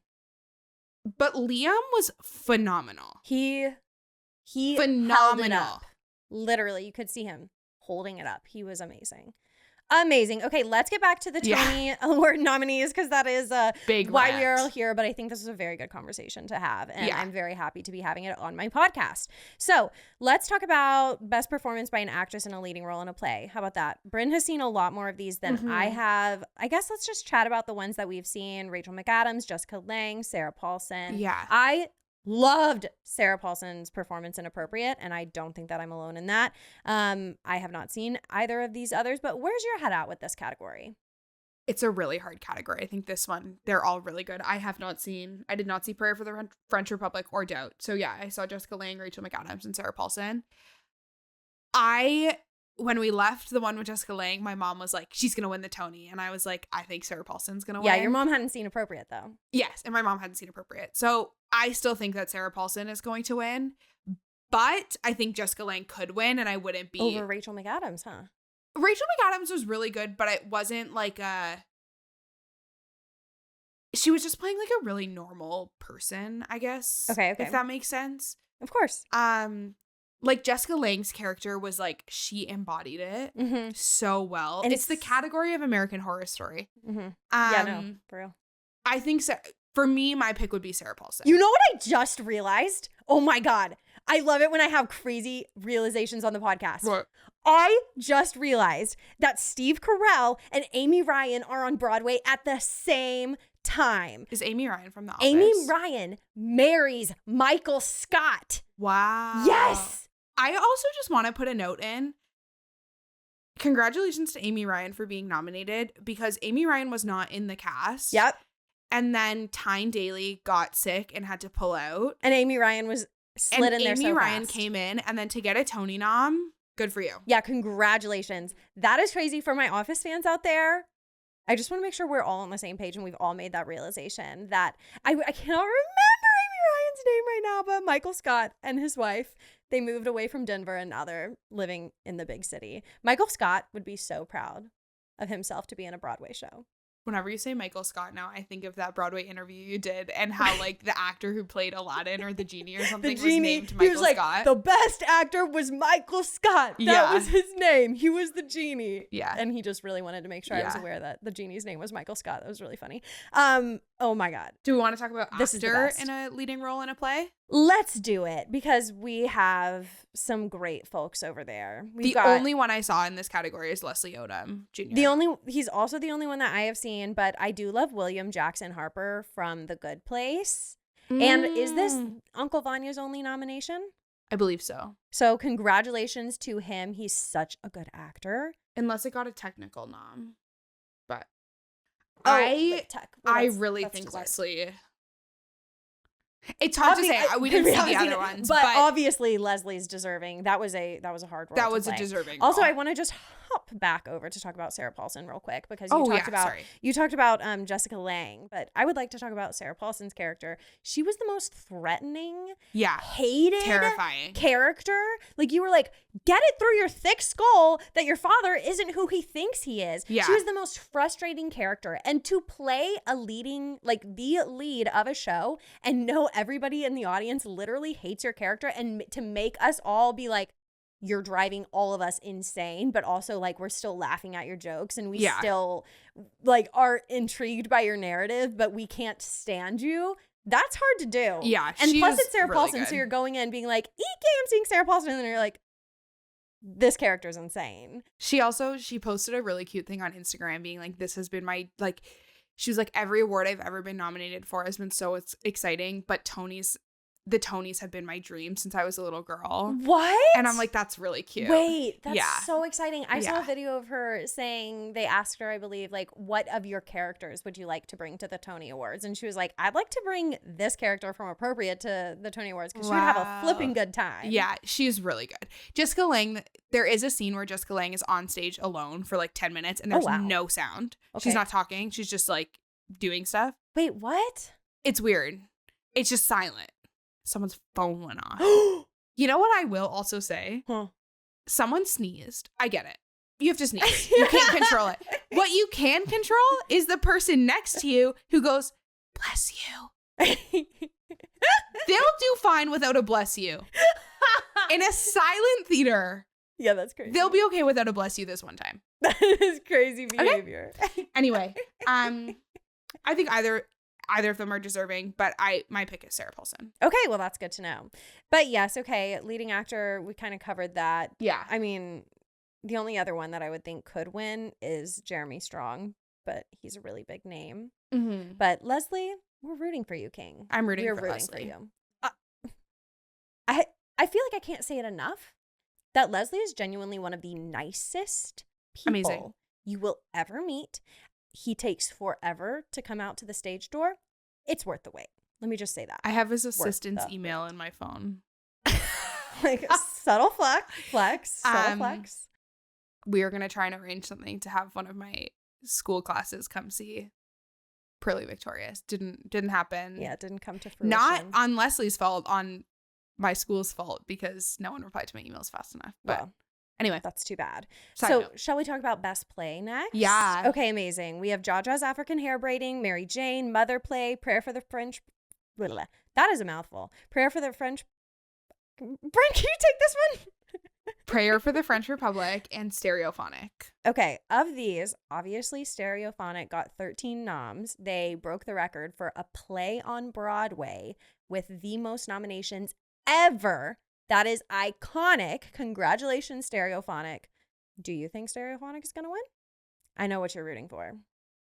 But Liam was phenomenal. He phenomenal. held it up. Literally, you could see him holding it up. He was amazing. Amazing. Okay, let's get back to the Tony Award nominees because that is big why rant. we are all here. But I think this is a very good conversation to have. And I'm very happy to be having it on my podcast. So let's talk about best performance by an actress in a leading role in a play. How about that? Bryn has seen a lot more of these than I have. I guess let's just chat about the ones that we've seen. Rachel McAdams, Jessica Lange, Sarah Paulson. Yeah. I loved Sarah Paulson's performance in Appropriate, and I don't think that I'm alone in that. I have not seen either of these others, but where's your head at with this category? It's a really hard category. I think this one, they're all really good. I did not see Prayer for the French Republic or Doubt. So yeah, I saw Jessica Lange, Rachel McAdams, and Sarah Paulson. When we left the one with Jessica Lange, my mom was like, she's going to win the Tony. And I was like, I think Sarah Paulson's going to win. Yeah, your mom hadn't seen Appropriate, though. Yes, and my mom hadn't seen Appropriate. So I still think that Sarah Paulson is going to win. But I think Jessica Lange could win, and I wouldn't be... Over Rachel McAdams, huh? Rachel McAdams was really good, but it wasn't like she was just playing like a really normal person, I guess. Okay. If that makes sense. Of course. Like Jessica Lange's character was like, she embodied it so well. And it's the category of American Horror Story. Yeah, no, for real. I think so. For me, my pick would be Sarah Paulson. You know what I just realized? Oh my God. I love it when I have crazy realizations on the podcast. What? I just realized that Steve Carell and Amy Ryan are on Broadway at the same time. Is Amy Ryan from The Office? Amy Ryan marries Michael Scott. Wow. Yes. I also just want to put a note in. Congratulations to Amy Ryan for being nominated, because Amy Ryan was not in the cast. Yep. And then Tyne Daly got sick and had to pull out. And Amy Ryan was slid in there so fast. Amy Ryan came in, and then to get a Tony nom, good for you. Yeah, congratulations. That is crazy for my Office fans out there. I just want to make sure we're all on the same page and we've all made that realization that I cannot remember Amy Ryan's name right now, but Michael Scott and his wife, they moved away from Denver and now they're living in the big city. Michael Scott would be so proud of himself to be in a Broadway show. Whenever you say Michael Scott now, I think of that Broadway interview you did and how like the actor who played Aladdin or the genie or something was named Michael he was like, Scott. The best actor was Michael Scott. That was his name. He was the genie. Yeah. And he just really wanted to make sure I was aware that the genie's name was Michael Scott. That was really funny. Oh my God. Do we want to talk about This actor in a leading role in a play? Let's do it, because we have some great folks over there. The only one I saw in this category is Leslie Odom Jr. He's also the only one that I have seen, but I do love William Jackson Harper from The Good Place. And is this Uncle Vanya's only nomination? I believe so. So congratulations to him. He's such a good actor. Unless it got a technical nom. But I really think Leslie... It's hard to say. We didn't see the other ones, but obviously Leslie's deserving. That was a hard role. That was to play. A deserving. Also, role. I want to just hop back over to talk about Sarah Paulson real quick, because you talked about Jessica Lange, but I would like to talk about Sarah Paulson's character. She was the most threatening, hated, terrifying character. Like, you were like, get it through your thick skull that your father isn't who he thinks he is. Yeah. She was the most frustrating character, and to play the lead of a show and know everybody in the audience literally hates your character, and to make us all be like, you're driving all of us insane, but also like we're still laughing at your jokes and we still like are intrigued by your narrative, but we can't stand you. That's hard to do. Yeah. And plus it's Sarah really Paulson. good. So you're going in being like, Eek, I'm seeing Sarah Paulson. And then you're like, this character's insane. She posted a really cute thing on Instagram being like, this has been my, like, she was like, every award I've ever been nominated for has been so exciting, but the Tonys have been my dream since I was a little girl. What? And I'm like, that's really cute. Wait, that's so exciting. I saw Yeah. a video of her saying, they asked her, I believe, like, what of your characters would you like to bring to the Tony Awards? And she was like, I'd like to bring this character from Appropriate to the Tony Awards, because she would have a flipping good time. Yeah, she's really good. Jessica Lange, there is a scene where Jessica Lange is on stage alone for like 10 minutes and there's no sound. Okay. She's not talking. She's just like doing stuff. Wait, what? It's weird. It's just silent. Someone's phone went off. You know what I will also say? Huh. Someone sneezed. I get it. You have to sneeze. You can't control it. What you can control is the person next to you who goes, bless you. They'll do fine without a bless you. In a silent theater. Yeah, that's crazy. They'll be okay without a bless you this one time. That is crazy behavior. Okay. Anyway, I think either of them are deserving, but my pick is Sarah Paulson. Okay, well, that's good to know. But yes, okay, leading actor, we kind of covered that. Yeah. I mean, the only other one that I would think could win is Jeremy Strong, but he's a really big name. Mm-hmm. But Leslie, we're rooting for you, King. I'm rooting We're for rooting Leslie. for you. I feel like I can't say it enough that Leslie is genuinely one of the nicest people Amazing. you will ever meet. He takes forever to come out to the stage door. It's worth the wait. Let me just say that. I have his assistant's email in my phone. Like subtle flex, subtle flex. We are going to try and arrange something to have one of my school classes come see Pearly Victorious. Didn't happen. Yeah, it didn't come to fruition. Not on Leslie's fault, on my school's fault, because no one replied to my emails fast enough. But well, anyway, that's too bad. Side So note. shall we talk about best play next? Yeah. Okay, amazing. We have Jaja's African hair braiding, Mary Jane, Mother Play, Prayer for the French. Blah, blah, blah. That is a mouthful. Prayer for the French. Bryn, can you take this one? Prayer for the French Republic and Stereophonic. Okay, of these, obviously Stereophonic got 13 noms. They broke the record for a play on Broadway with the most nominations ever. That is iconic. Congratulations, Stereophonic. Do you think Stereophonic is going to win? I know what you're rooting for.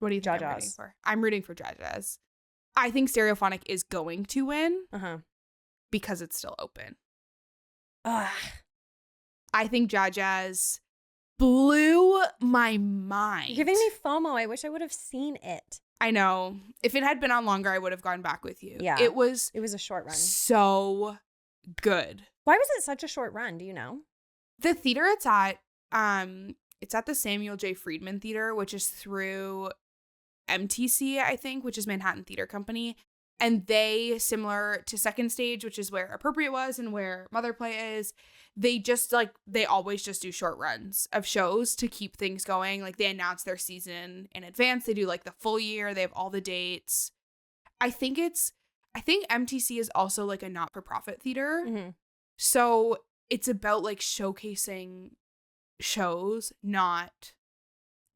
What do you think I'm rooting for? I'm rooting for Jaja's. I think Stereophonic is going to win because it's still open. Ugh. I think Jaja's blew my mind. You're giving me FOMO. I wish I would have seen it. I know. If it had been on longer, I would have gone back with you. Yeah. It was a short run. So good. Why was it such a short run? Do you know? The theater it's at the Samuel J. Friedman Theater, which is through MTC, I think, which is Manhattan Theater Company. And they, similar to Second Stage, which is where Appropriate was and where Mother Play is, they always just do short runs of shows to keep things going. Like, they announce their season in advance. They do like the full year. They have all the dates. I think MTC is also like a not-for-profit theater. Mm-hmm. So it's about like showcasing shows, not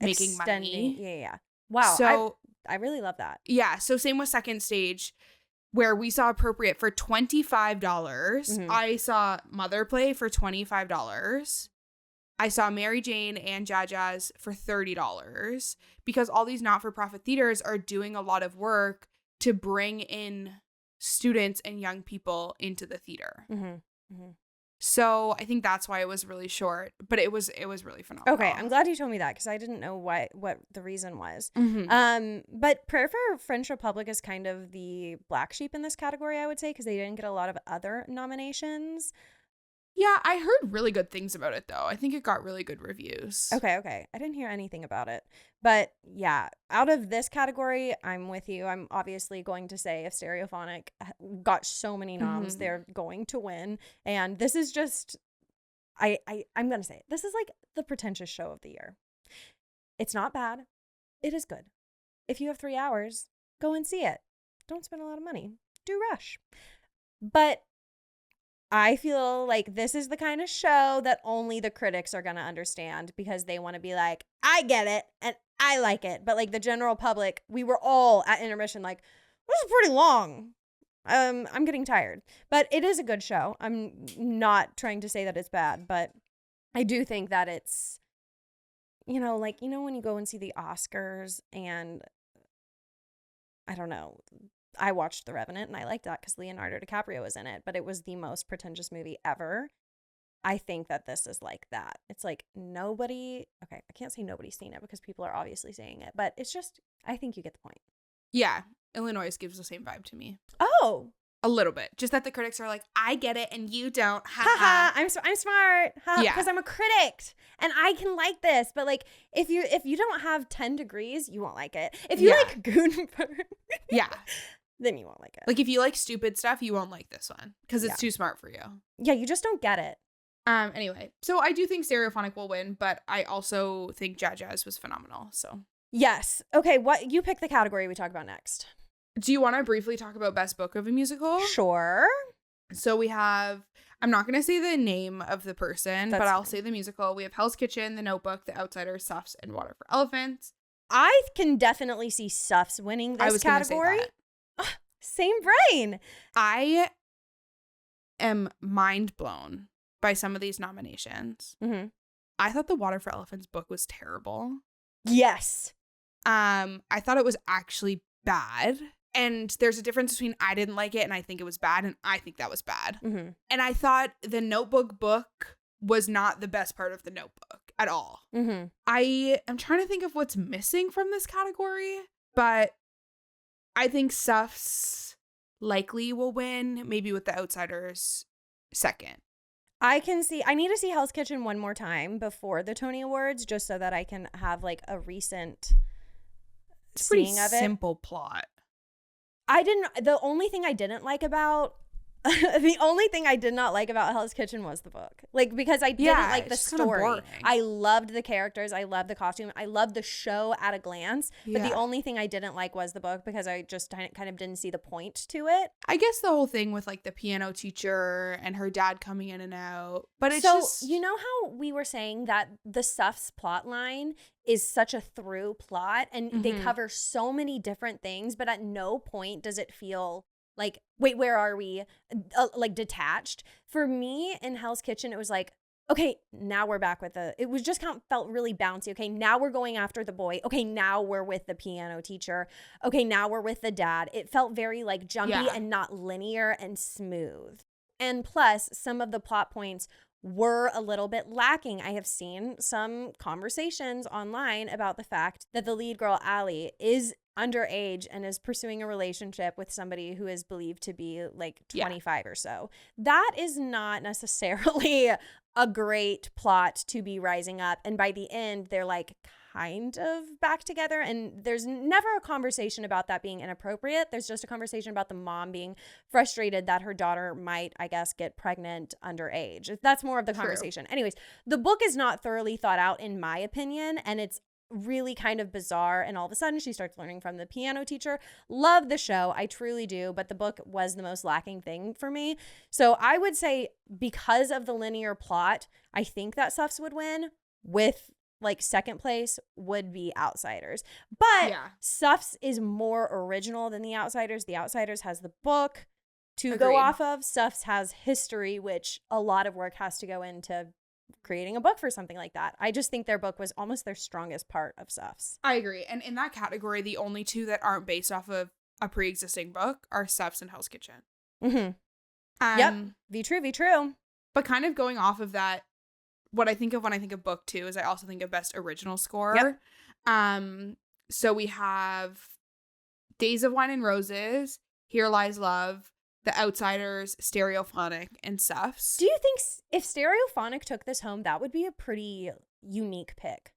making money. Yeah. Wow. So I really love that. Yeah. So same with Second Stage, where we saw Appropriate for $25. Mm-hmm. I saw Mother Play for $25. I saw Mary Jane and Jaja's for $30, because all these not-for-profit theaters are doing a lot of work to bring in students and young people into the theater. Mm-hmm. Mm-hmm. So I think that's why it was really short, but it was really phenomenal. Okay, I'm glad you told me that, because I didn't know what the reason was. Mm-hmm. But Prayer for French Republic is kind of the black sheep in this category, I would say, because they didn't get a lot of other nominations. Yeah, I heard really good things about it, though. I think it got really good reviews. Okay. I didn't hear anything about it. But yeah, out of this category, I'm with you. I'm obviously going to say if Stereophonic got so many noms, they're going to win. And this is just, I'm going to say it. This is like the pretentious show of the year. It's not bad. It is good. If you have 3 hours, go and see it. Don't spend a lot of money. Do Rush. But I feel like this is the kind of show that only the critics are going to understand, because they want to be like, I get it and I like it. But like the general public, we were all at intermission like, this is pretty long. I'm getting tired. But it is a good show. I'm not trying to say that it's bad, but I do think that it's, like, when you go and see the Oscars, and I don't know, I watched The Revenant and I liked that because Leonardo DiCaprio was in it, but it was the most pretentious movie ever. I think that this is like that. It's like I can't say nobody's seen it because people are obviously saying it, but it's just, I think you get the point. Yeah, Illinois gives the same vibe to me. Oh, a little bit. Just that the critics are like, I get it and you don't. Ha. I'm smart. Ha, yeah, because I'm a critic and I can like this. But like, if you don't have 10 degrees, you won't like it. If you like Gutenberg, yeah, then you won't like it. Like, if you like stupid stuff, you won't like this one because it's too smart for you. Yeah, you just don't get it. Anyway, so I do think Stereophonic will win, but I also think Jaja's was phenomenal. So yes. Okay, what you pick the category we talk about next. Do you want to briefly talk about Best Book of a Musical? Sure. So we have, I'm not going to say the name of the person, but I'll say the musical. We have Hell's Kitchen, The Notebook, The Outsiders, SUFFS, and Water for Elephants. I can definitely see SUFFS winning this category. Same brain. I am mind blown by some of these nominations. Mm-hmm. I thought the Water for Elephants book was terrible. Yes. I thought it was actually bad. And there's a difference between I didn't like it and I think it was bad and I think that was bad. Mm-hmm. And I thought the Notebook book was not the best part of the Notebook at all. Mm-hmm. I am trying to think of what's missing from this category, but I think SUFFS likely will win, maybe with The Outsiders second. I need to see Hell's Kitchen one more time before the Tony Awards, just so that I can have like a recent seeing of it. Simple plot. The only thing I didn't like about the only thing I did not like about Hell's Kitchen was the book. Like, because I didn't like the story. I loved the characters. I loved the costume. I loved the show at a glance. But the only thing I didn't like was the book, because I just kind of didn't see the point to it. I guess the whole thing with like the piano teacher and her dad coming in and out. But it's you know how we were saying that the SUFFS plot line is such a through plot, and they cover so many different things, but at no point does it feel like, wait, where are we? Like detached. For me in Hell's Kitchen, it was like, okay, now we're back with it was just felt really bouncy. Okay, now we're going after the boy. Okay, now we're with the piano teacher. Okay, now we're with the dad. It felt very like jumpy and not linear and smooth. And plus, some of the plot points were a little bit lacking. I have seen some conversations online about the fact that the lead girl, Allie, is underage and is pursuing a relationship with somebody who is believed to be like 25 or so. That is not necessarily a great plot to be rising up. And by the end, they're like kind of back together. And there's never a conversation about that being inappropriate. There's just a conversation about the mom being frustrated that her daughter might, I guess, get pregnant underage. That's more of the conversation. Anyways, the book is not thoroughly thought out, in my opinion, and it's really kind of bizarre. And all of a sudden she starts learning from the piano teacher. Love the show, I truly do, but the book was the most lacking thing for me. So I would say, because of the linear plot, I think that SUFFS would win. With like second place would be Outsiders, but SUFFS is more original than the Outsiders. The Outsiders has the book to go off of. SUFFS has history, which a lot of work has to go into creating a book for something like that. I just think their book was almost their strongest part of SUFFS. I agree. And in that category, the only two that aren't based off of a pre-existing book are SUFFS and Hell's Kitchen. Yep. Be true. But kind of going off of that, what I think of when I think of book two is I also think of best original score. So we have Days of Wine and Roses, Here Lies Love, The Outsiders, Stereophonic, and SUFFS. Do you think if Stereophonic took this home, that would be a pretty unique pick?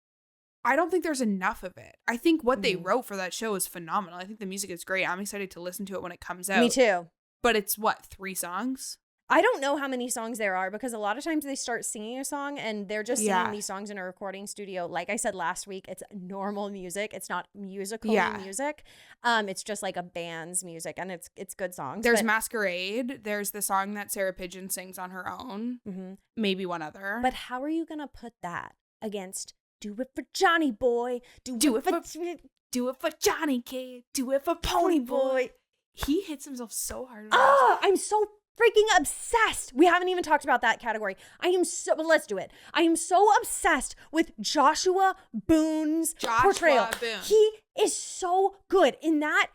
I don't think there's enough of it. I think what they wrote for that show is phenomenal. I think the music is great. I'm excited to listen to it when it comes out. Me too. But it's 3 songs? I don't know how many songs there are, because a lot of times they start singing a song and they're just singing these songs in a recording studio. Like I said last week, it's normal music. It's not musical music. It's just like a band's music, and it's good songs. There's Masquerade. There's the song that Sarah Pigeon sings on her own. Maybe one other. But how are you going to put that against Do It For Johnny Boy? Do it for Johnny Kid. Do it for Pony Boy. He hits himself so hard. I'm so freaking obsessed. We haven't even talked about that category. Let's do it. I am so obsessed with Joshua Boone's portrayal. He is so good in that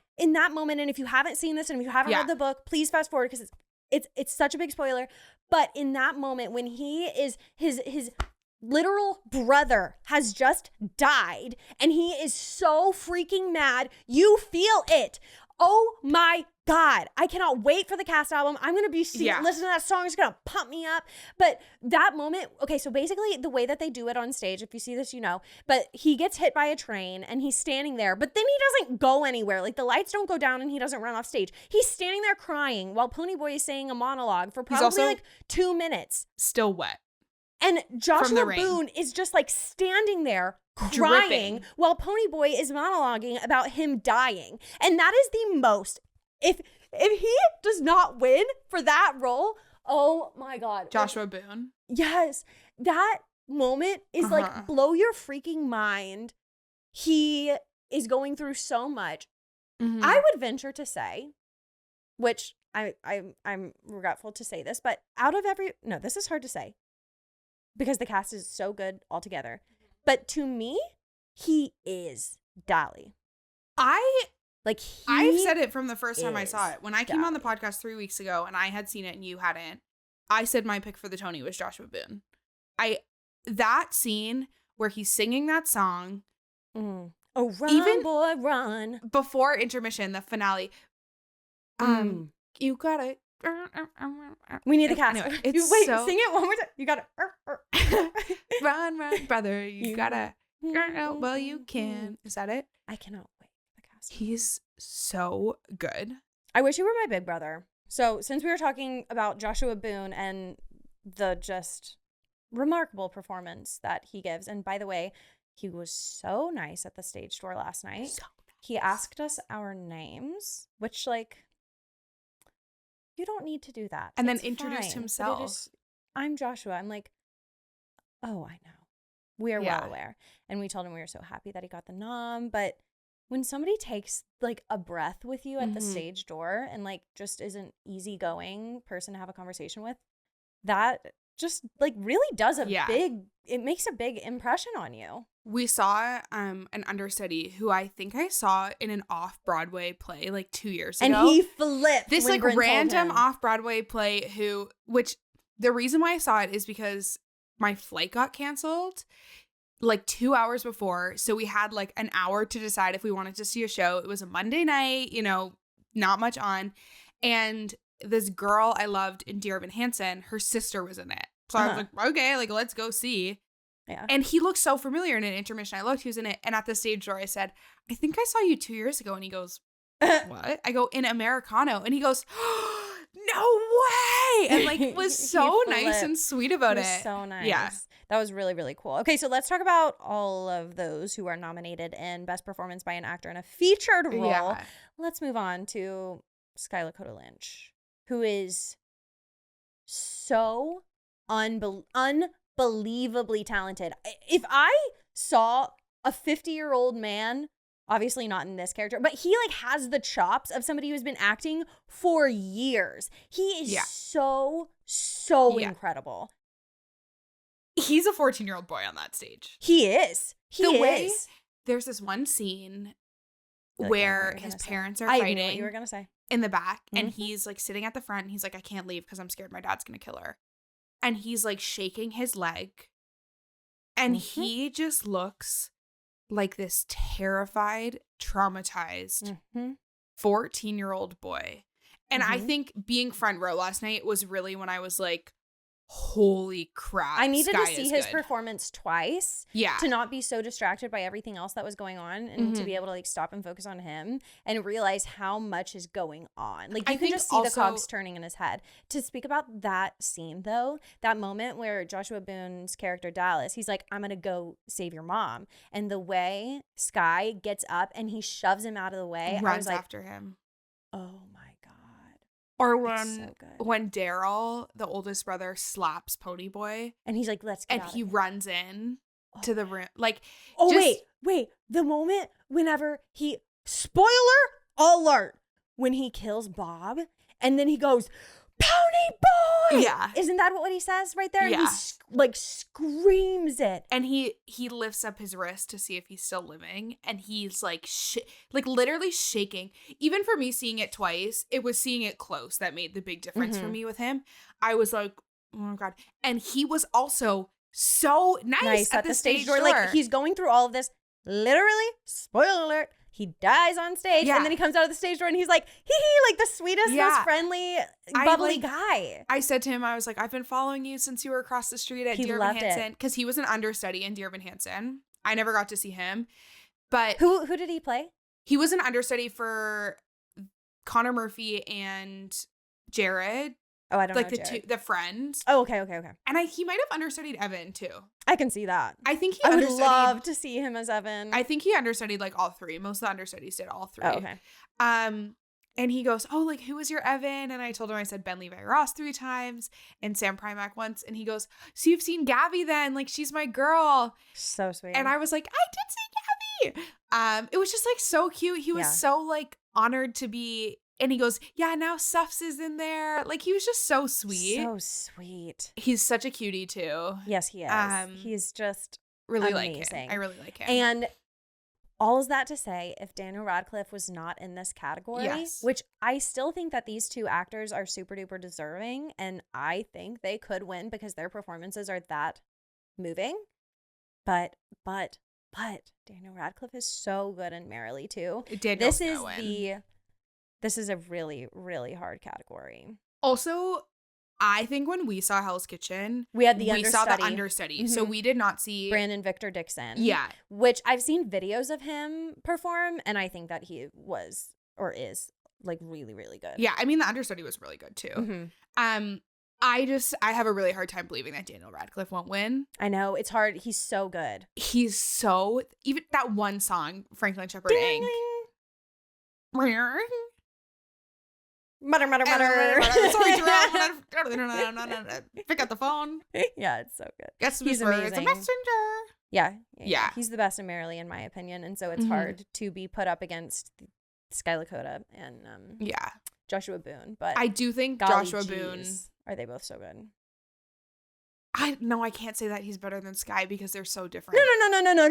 moment. And if you haven't seen this and if you haven't read the book, please fast forward, because it's such a big spoiler. But in that moment when he is his literal brother has just died and he is so freaking mad, you feel it. Oh my God. I cannot wait for the cast album. I'm going to be listening to that song. It's going to pump me up. But that moment, okay, so basically the way that they do it on stage, if you see this, you know, but he gets hit by a train and he's standing there, but then he doesn't go anywhere. Like the lights don't go down and he doesn't run off stage. He's standing there crying while Pony Boy is saying a monologue for probably like 2 minutes. Still wet. And Joshua Boone is just like standing there crying while Pony Boy is monologuing about him dying. And that is the most, if he does not win for that role, oh my God. Joshua Boone. Yes. That moment is like blow your freaking mind. He is going through so much. I would venture to say, which I'm regretful to say this, but this is hard to say because the cast is so good altogether. But to me, he is Dolly. I Like, I've said it from the first time I saw is it. When I came on the podcast 3 weeks ago and I had seen it and you hadn't, I said my pick for the Tony was Joshua Boone. That scene where he's singing that song. Oh, run, even boy, run. Before intermission, the finale. You gotta. We need the cast. Anyway, sing it one more time. You gotta. Run, brother. You gotta. Well, you can. Is that it? I cannot wait for the cast. He's so good. I wish he were my big brother. So since we were talking about Joshua Boone and the just remarkable performance that he gives, and by the way, he was so nice at the stage door last night. So nice. He asked us our names, which, like, you don't need to do that. And then introduced himself. I'm Joshua. I'm like, oh, I know. We are well aware. And we told him we were so happy that he got the nom. But when somebody takes, like, a breath with you at the stage door and, like, just is an easygoing person to have a conversation with, that just, like, really does it makes a big impression on you. We saw an understudy who I think I saw in an off-Broadway play like 2 years ago. And he flipped. This like random off-Broadway play which the reason why I saw it is because my flight got canceled like 2 hours before. So we had like an hour to decide if we wanted to see a show. It was a Monday night, not much on. And this girl I loved in Dear Evan Hansen, her sister was in it. So I was like, okay, like, let's go see. Yeah. And he looked so familiar in an intermission. I looked, he was in it. And at the stage door, I said, I think I saw you 2 years ago. And he goes, what? I go, in Americano. And he goes, oh, no way. And like, was so nice and sweet about it. So nice. Yeah. That was really, really cool. Okay, so let's talk about all of those who are nominated in Best Performance by an Actor in a Featured Role. Yeah. Let's move on to Sky Lakota Lynch, who is so unbelievably talented. If I saw a 50-year-old man, obviously not in this character, but he like has the chops of somebody who's been acting for years. He is so incredible. He's a 14-year-old boy on that stage. He is. There's this one scene where his parents are fighting. I knew what you were gonna say. In the back, and he's like sitting at the front, and he's like, I can't leave because I'm scared my dad's gonna kill her. And he's like shaking his leg, and he just looks like this terrified, traumatized 14-year-old boy. And I think being front row last night was really when I was like, holy crap. I needed to see his performance twice. Yeah. To not be so distracted by everything else that was going on and to be able to like stop and focus on him and realize how much is going on. Like you can just see the cogs turning in his head. To speak about that scene though, that moment where Joshua Boone's character Dallas, he's like, I'm going to go save your mom. And the way Sky gets up and he shoves him out of the way. Runs I was like, after him. Oh my God. Or when Daryl, the oldest brother, slaps Ponyboy. And he's like, let's get out And he runs in to the room. Like, wait. The moment whenever spoiler alert, when he kills Bob and then he goes, Pony Boy! Yeah. Isn't that what he says right there? Yeah. And he screams it. And he lifts up his wrist to see if he's still living. And he's like, literally shaking. Even for me seeing it twice, it was seeing it close that made the big difference for me with him. I was like, oh my God. And he was also so nice at the stage door. Like he's going through all of this. Literally, spoiler alert, he dies on stage and then he comes out of the stage door and he's like, like the sweetest, most friendly, bubbly guy. I said to him, I was like, I've been following you since you were across the street at Dear Evan Hansen. Because he was an understudy in Dear Evan Hansen. I never got to see him. But who did he play? He was an understudy for Connor Murphy and Jared. Oh, I don't know. Like the friend. Oh, okay. And he might have understudied Evan too. I can see that. I think I would love to see him as Evan. I think he understudied like all three. Most of the understudies did all three. Oh, okay. And he goes, oh, like, who was your Evan? And I told him, I said Ben Levi Ross 3 times and Sam Primack once. And he goes, so you've seen Gabby then? Like, she's my girl. So sweet. And I was like, I did see Gabby. It was just like so cute. He was so like honored to be. And he goes, yeah, now SUFFS is in there. Like, he was just so sweet. So sweet. He's such a cutie, too. Yes, he is. He's just really amazing. like him. I really like him. And All is that to say, if Daniel Radcliffe was not in this category, Yes. which I still think that these two actors are super duper deserving, and I think they could win because their performances are that moving. But Daniel Radcliffe is so good in Merrily too. Daniel's gonna win. This is a really, really hard category. Also, I think when we saw Hell's Kitchen, we saw the understudy. Mm-hmm. So we did not see Brandon Victor Dixon. Yeah. Which I've seen videos of him perform, and I think that he was or is like really, really good. Yeah, I mean the understudy was really good too. Mm-hmm. I have a really hard time believing that Daniel Radcliffe won't win. I know, it's hard. He's so good. He's so, even that one song, Franklin Shepherd Inc. Mutter, mutter, mutter. Sorry, Jerome. Pick up the phone. Yeah, it's so good. Guess he's amazing. It's a messenger. Yeah. He's the best in Merrily, in my opinion, and so it's hard to be put up against Sky Lakota and Joshua Boone. But I do think Joshua Boone. Are they both so good? I can't say that he's better than Sky because they're so different.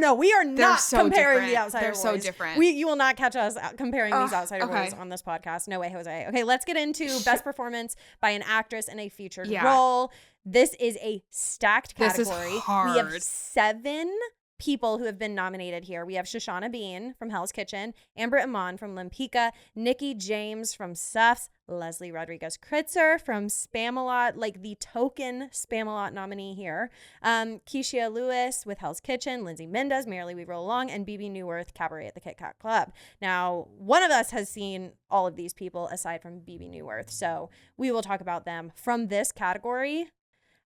No. We are not comparing the Outsider They're Boys. so different. You will not catch us comparing these Outsider Boys on this podcast. No way, Jose. Okay, let's get into best performance by an actress in a featured role. This is a stacked category. This is hard. We have 7 people who have been nominated here. We have Shoshana Bean from Hell's Kitchen, Amber Iman from Limpika, Nikki James from SUFFS, Leslie Rodriguez-Kritzer from Spamalot, like the token Spamalot nominee here, Keisha Lewis with Hell's Kitchen, Lindsay Mendez, Merrily We Roll Along, and BB Newworth, Cabaret at the Kit Kat Club. Now, one of us has seen all of these people aside from BB Newworth, so we will talk about them. From this category,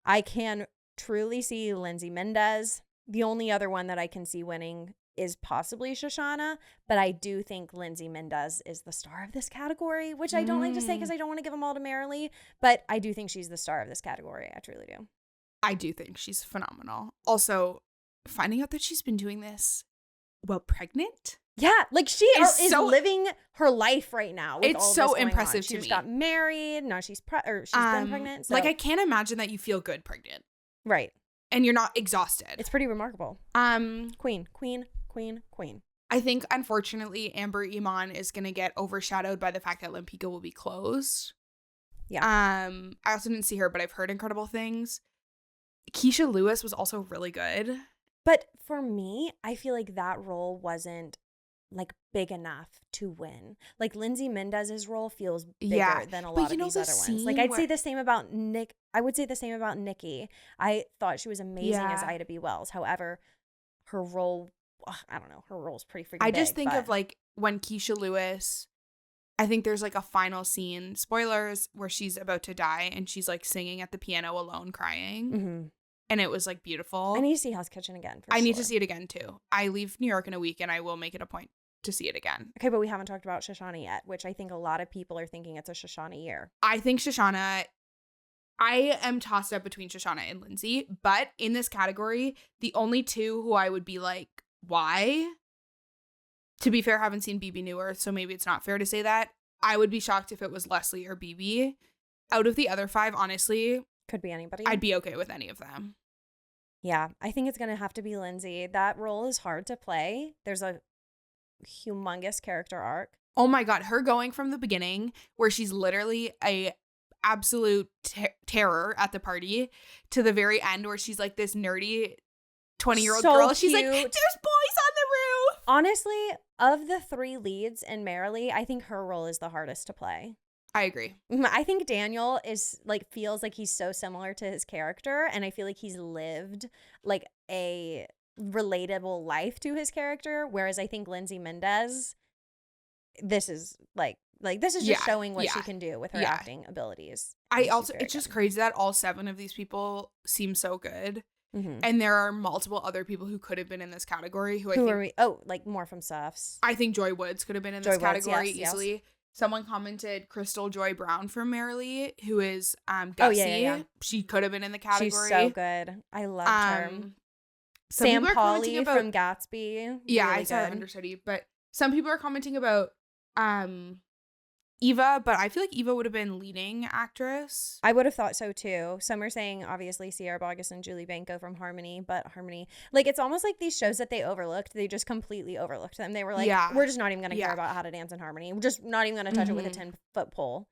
I can truly see Lindsay Mendez. The only other one that I can see winning is possibly Shoshana, but I do think Lindsay Mendez is the star of this category, which I don't like to say because I don't want to give them all to Merrily, but I do think she's the star of this category. I truly do. I do think she's phenomenal. Also, finding out that she's been doing this while pregnant. Yeah, like she is living her life right now. With it's all so this impressive to me. She just got married. Now she's been pregnant. So. Like I can't imagine that you feel good pregnant. Right. And you're not exhausted. It's pretty remarkable. Queen. I think, unfortunately, Amber Iman is going to get overshadowed by the fact that Limpika will be closed. Yeah. I also didn't see her, but I've heard incredible things. Keisha Lewis was also really good. But for me, I feel like that role wasn't like big enough to win. Like Lindsay Mendez's role feels bigger than a lot of these other ones. Like I'd say the same about Nick. I would say the same about Nikki. I thought she was amazing as Ida B. Wells. However, her role, I don't know, her role's pretty freaking big. I just think of like when Keisha Lewis, I think there's like a final scene, spoilers, where she's about to die and she's like singing at the piano alone crying. Mm-hmm. And it was like beautiful. I need to see Hell's Kitchen again. I need to see it again too. I leave New York in a week and I will make it a point to see it again. Okay, but we haven't talked about Shoshana yet, which I think a lot of people are thinking it's a Shoshana year. I think Shoshana, I am tossed up between Shoshana and Lindsay, but in this category, the only two who I would be like, why? To be fair, I haven't seen BB Newworth, so maybe it's not fair to say that. I would be shocked if it was Leslie or BB. Out of the other 5, honestly, could be anybody. I'd be okay with any of them. Yeah, I think it's going to have to be Lindsay. That role is hard to play. There's a humongous character arc. Oh my God, her going from the beginning where she's literally a absolute terror at the party to the very end where she's like this nerdy 20-year-old girl. She's like, there's boys on the roof. Honestly, of the 3 leads in Merrily, I think her role is the hardest to play. I agree. I think Daniel is like feels like he's so similar to his character, and I feel like he's lived like a relatable life to his character, whereas I think Lindsay Mendez, this is just showing what she can do with her acting abilities. It's just crazy that all 7 of these people seem so good. Mm-hmm. And there are multiple other people who could have been in this category like more from SUFFS. I think Joy Woods could have been in this category easily. Yes. Someone commented Crystal Joy Brown from Merrily, who is Gussie. Oh, yeah. She could have been in the category. She's so good. I loved her. Sam Pauly from Gatsby. Yeah, really I saw her understudy. But some people are commenting about Eva, but I feel like Eva would have been leading actress. I would have thought so too. Some are saying obviously Sierra Boggess and Julie Benko from Harmony, but Harmony, like it's almost like these shows that they overlooked, they just completely overlooked them. They were like, we're just not even going to care about How to Dance in Harmony. We're just not even going to touch it with a 10-foot pole.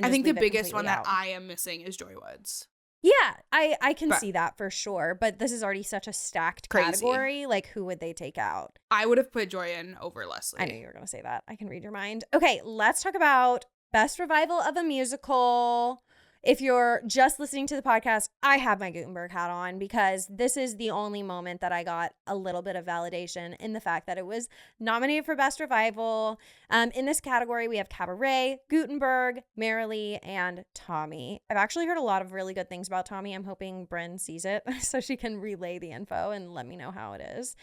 I think the biggest one that I am missing is Joy Woods. Yeah, I can see that for sure. But this is already such a stacked category. Like, who would they take out? I would have put Joy in over Leslie. I knew you were going to say that. I can read your mind. Okay, let's talk about Best Revival of a Musical. If you're just listening to the podcast, I have my Gutenberg hat on because this is the only moment that I got a little bit of validation in the fact that it was nominated for Best Revival. In this category, we have Cabaret, Gutenberg, Marilee, and Tommy. I've actually heard a lot of really good things about Tommy. I'm hoping Bryn sees it so she can relay the info and let me know how it is.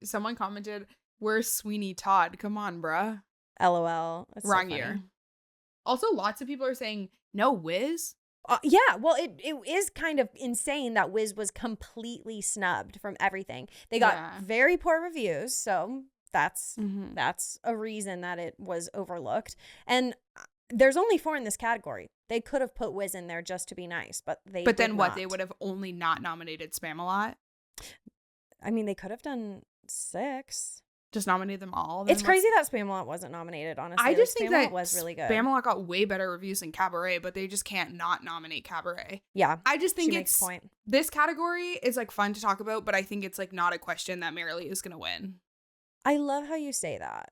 Someone commented, "Where's Sweeney Todd? Come on, bruh." LOL. That's wrong year. Also, lots of people are saying no Wiz. Yeah, well, it is kind of insane that Wiz was completely snubbed from everything. They got very poor reviews, so that's a reason that it was overlooked. And there's only 4 in this category. They could have put Wiz in there just to be nice, but they. But then what? They would have only not nominated Spamalot. I mean, they could have done 6. Just nominate them all. It's crazy that Spamalot wasn't nominated, honestly. I just think Spamalot that was really good. Spamalot got way better reviews than Cabaret, but they just can't not nominate Cabaret. Yeah. I just think this category is like fun to talk about, but I think it's like not a question that Marilee is gonna win. I love how you say that.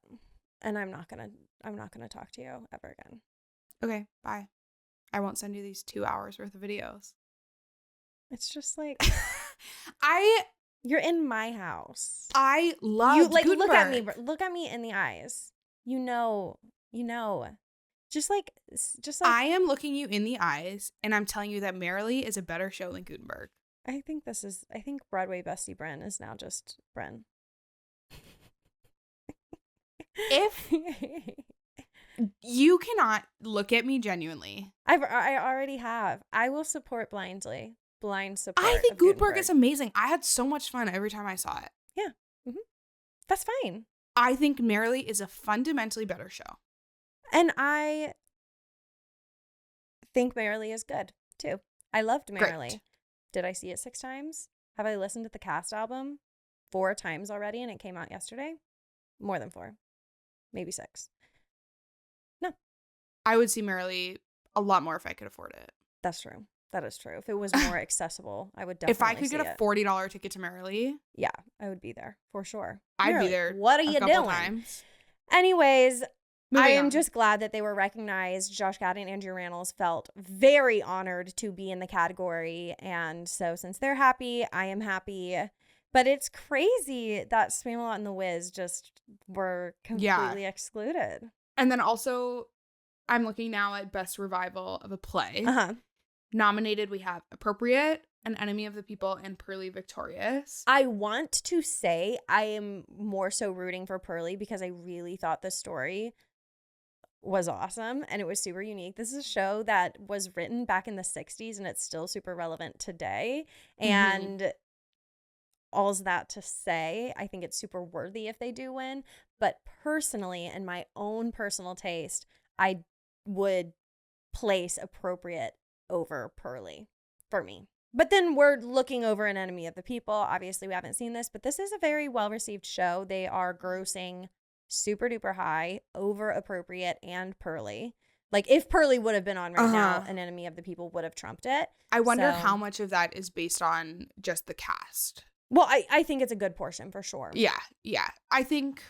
And I'm not gonna talk to you ever again. Okay, bye. I won't send you these 2 hours worth of videos. It's just like I You're in my house. I love you. Like, Gutenberg. look at me in the eyes. You know. Just like I am looking you in the eyes, and I'm telling you that Marilee is a better show than Gutenberg. I think Broadway Bestie Bryn is now just Bryn. If you cannot look at me genuinely, I already have. I will support blindly. Blind support. I think Gutenberg is amazing. I had so much fun every time I saw it. Yeah. That's fine. I think Marilee is a fundamentally better show. And I think Marilee is good, too. I loved Marilee. Great. Did I see it 6 times? Have I listened to the cast album 4 times already and it came out yesterday? More than 4. Maybe 6. No. I would see Marilee a lot more if I could afford it. That's true. That is true. If it was more accessible, I would definitely. If I could get a $40 ticket to Marilee, yeah, I would be there for sure. I'd be there. What are you doing? Times. Anyways, I am just glad that they were recognized. Josh Gad and Andrew Rannells felt very honored to be in the category, and so since they're happy, I am happy. But it's crazy that Spamalot and The Wiz just were completely excluded. And then also, I'm looking now at Best Revival of a Play. Nominated, we have Appropriate, An Enemy of the People, and Pearly Victorious. I want to say I am more so rooting for Pearly because I really thought the story was awesome and it was super unique. This is a show that was written back in the 60s and it's still super relevant today. And all's that to say, I think it's super worthy if they do win. But personally, in my own personal taste, I would place Appropriate over Pearly for me. But then we're looking over An Enemy of the People. Obviously, we haven't seen this, but this is a very well-received show. They are grossing super duper high over Appropriate and Pearly. Like, if Pearly would have been on right now, An Enemy of the People would have trumped it. I wonder how much of that is based on just the cast. Well, I think it's a good portion for sure. Yeah. I think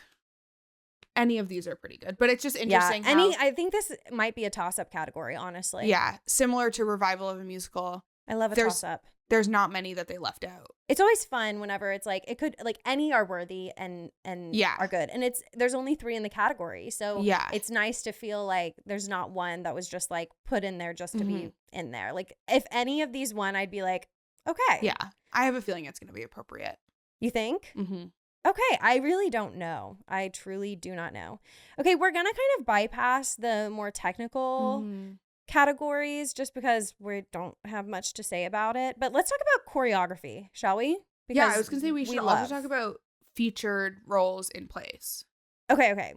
any of these are pretty good, but it's just interesting. I think this might be a toss-up category, honestly. Yeah, similar to Revival of a Musical. I love a toss-up. There's not many that they left out. It's always fun whenever it's like it could like any are worthy and are good, and there's only 3 in the category, so it's nice to feel like there's not one that was just like put in there just to be in there. Like if any of these won, I'd be like, okay. Yeah, I have a feeling it's gonna be Appropriate. You think? Okay, I really don't know. I truly do not know. Okay, we're going to kind of bypass the more technical categories just because we don't have much to say about it. But let's talk about choreography, shall we? Because I was going to say we should also talk about featured roles in plays. Okay.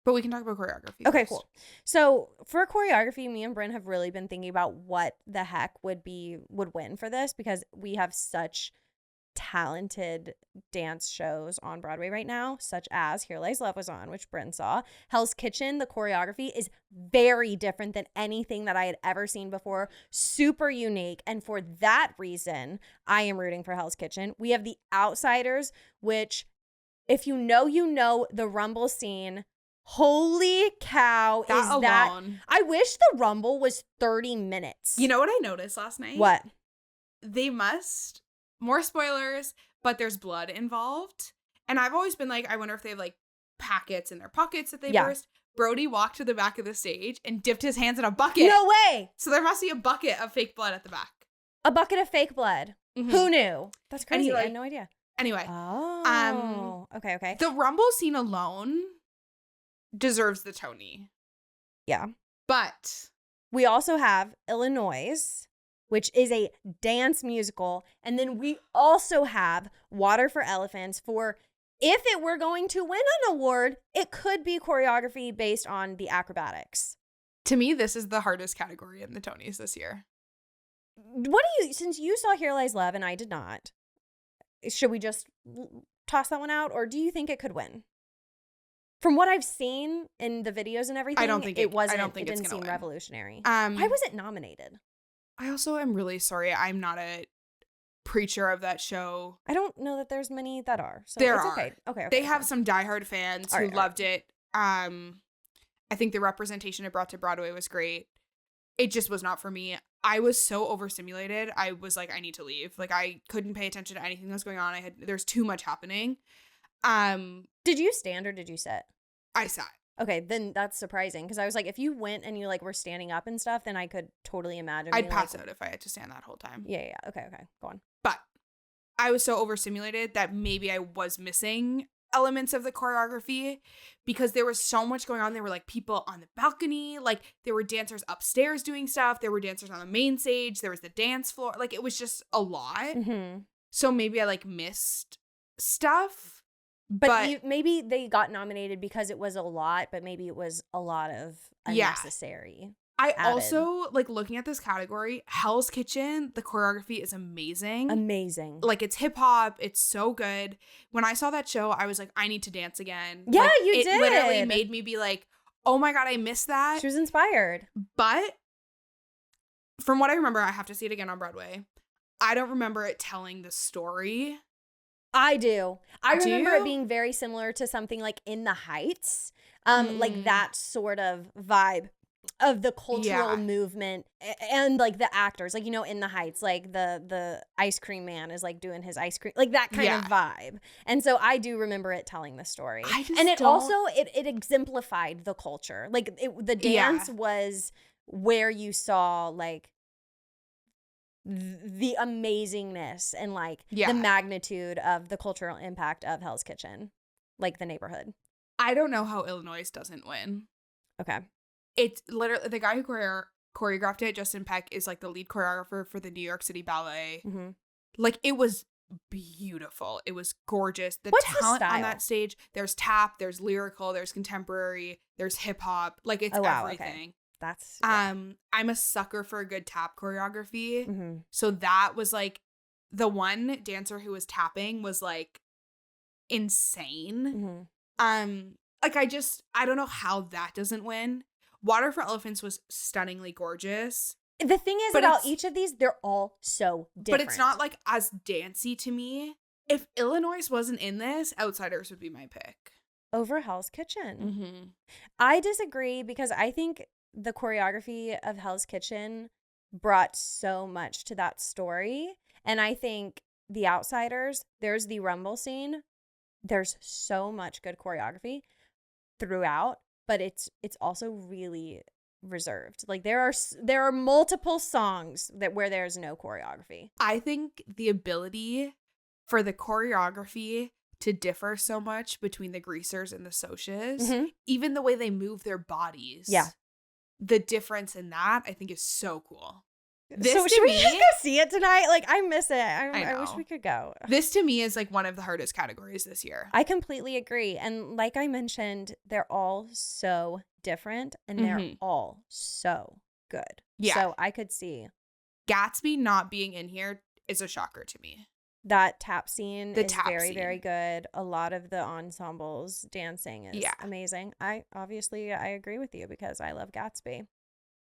But we can talk about choreography. Okay, first. cool. So for choreography, me and Bryn have really been thinking about what the heck would win for this, because we have such talented dance shows on Broadway right now, such as Here Lies Love was on, which Bryn saw. Hell's Kitchen, the choreography is very different than anything that I had ever seen before. Super unique. And for that reason, I am rooting for Hell's Kitchen. We have The Outsiders, which, if you know the Rumble scene. Holy cow, That is alone. that. I wish the Rumble was 30 minutes. You know what I noticed last night? What? They must, more spoilers, but there's blood involved. And I've always been like, I wonder if they have like packets in their pockets that they burst. Brody walked to the back of the stage and dipped his hands in a bucket. No way. So there must be a bucket of fake blood at the back. A bucket of fake blood. Mm-hmm. Who knew? That's crazy. Like, I had no idea. Anyway. Oh. Okay. The Rumble scene alone deserves the Tony. Yeah. But we also have Illinois, which is a dance musical. And then we also have Water for Elephants for, if it were going to win an award, it could be choreography based on the acrobatics. To me, this is the hardest category in the Tonys this year. What do you, since you saw Here Lies Love and I did not, should we just toss that one out? Or do you think it could win? From what I've seen in the videos and everything, I don't think it didn't seem revolutionary. Why was it nominated? I also am really sorry. I'm not a preacher of that show. I don't know that there's many that are. So there it's are. Okay. They have some diehard fans who loved it. I think the representation it brought to Broadway was great. It just was not for me. I was so overstimulated. I was like, I need to leave. Like, I couldn't pay attention to anything that was going on. There's too much happening. Did you stand or did you sit? I sat. Okay, then that's surprising, because I was like, if you went and you like were standing up and stuff, then I could totally imagine. I'd pass out if I had to stand that whole time. Yeah. Okay, go on. But I was so overstimulated that maybe I was missing elements of the choreography, because there was so much going on. There were like people on the balcony, like there were dancers upstairs doing stuff. There were dancers on the main stage. There was the dance floor. Like it was just a lot. Mm-hmm. So maybe I like missed stuff. But maybe they got nominated because it was a lot, but maybe it was a lot of unnecessary. I also, like, looking at this category, Hell's Kitchen, the choreography is amazing. Amazing. Like, it's hip-hop. It's so good. When I saw that show, I was like, I need to dance again. Yeah, like, you did. It literally made me be like, oh my God, I missed that. She was inspired. But from what I remember, I have to see it again on Broadway. I don't remember it telling the story. I do. I remember it being very similar to something like In the Heights, like that sort of vibe of the cultural movement and like the actors, like, you know, In the Heights, like the ice cream man is like doing his ice cream, like that kind of vibe. And so I do remember it telling the story. And it also, it exemplified the culture. Like the dance was where you saw like the amazingness and like the magnitude of the cultural impact of Hell's Kitchen, like the neighborhood. I don't know how Illinois doesn't win. Okay. It's literally the guy who choreographed it, Justin Peck, is like the lead choreographer for the New York City Ballet. Mm-hmm. Like it was beautiful. It was gorgeous. What's talent the style on that stage, there's tap, there's lyrical, there's contemporary, there's hip hop. Like it's everything. Okay. That's I'm a sucker for a good tap choreography. Mm-hmm. So that was like the one dancer who was tapping was like insane. Mm-hmm. Like I don't know how that doesn't win. Water for Elephants was stunningly gorgeous. The thing is about each of these, they're all so different. But it's not like as dancey to me. If Illinois wasn't in this, Outsiders would be my pick. Over Hell's Kitchen. Mm-hmm. I disagree, because I think the choreography of Hell's Kitchen brought so much to that story. And I think The Outsiders, there's the Rumble scene. There's so much good choreography throughout, but it's also really reserved. Like there are multiple songs where there's no choreography. I think the ability for the choreography to differ so much between the greasers and the Socs, even the way they move their bodies. Yeah. The difference in that, I think, is so cool. This so to should we me, just go see it tonight? Like, I miss it. I wish know. we could go. This to me is like one of the hardest categories this year. I completely agree. And like I mentioned, they're all so different and they're all so good. Yeah. So I could see. Gatsby not being in here is a shocker to me. That tap scene is tap very, scene. very good. A lot of the ensembles dancing is amazing. I agree with you because I love Gatsby.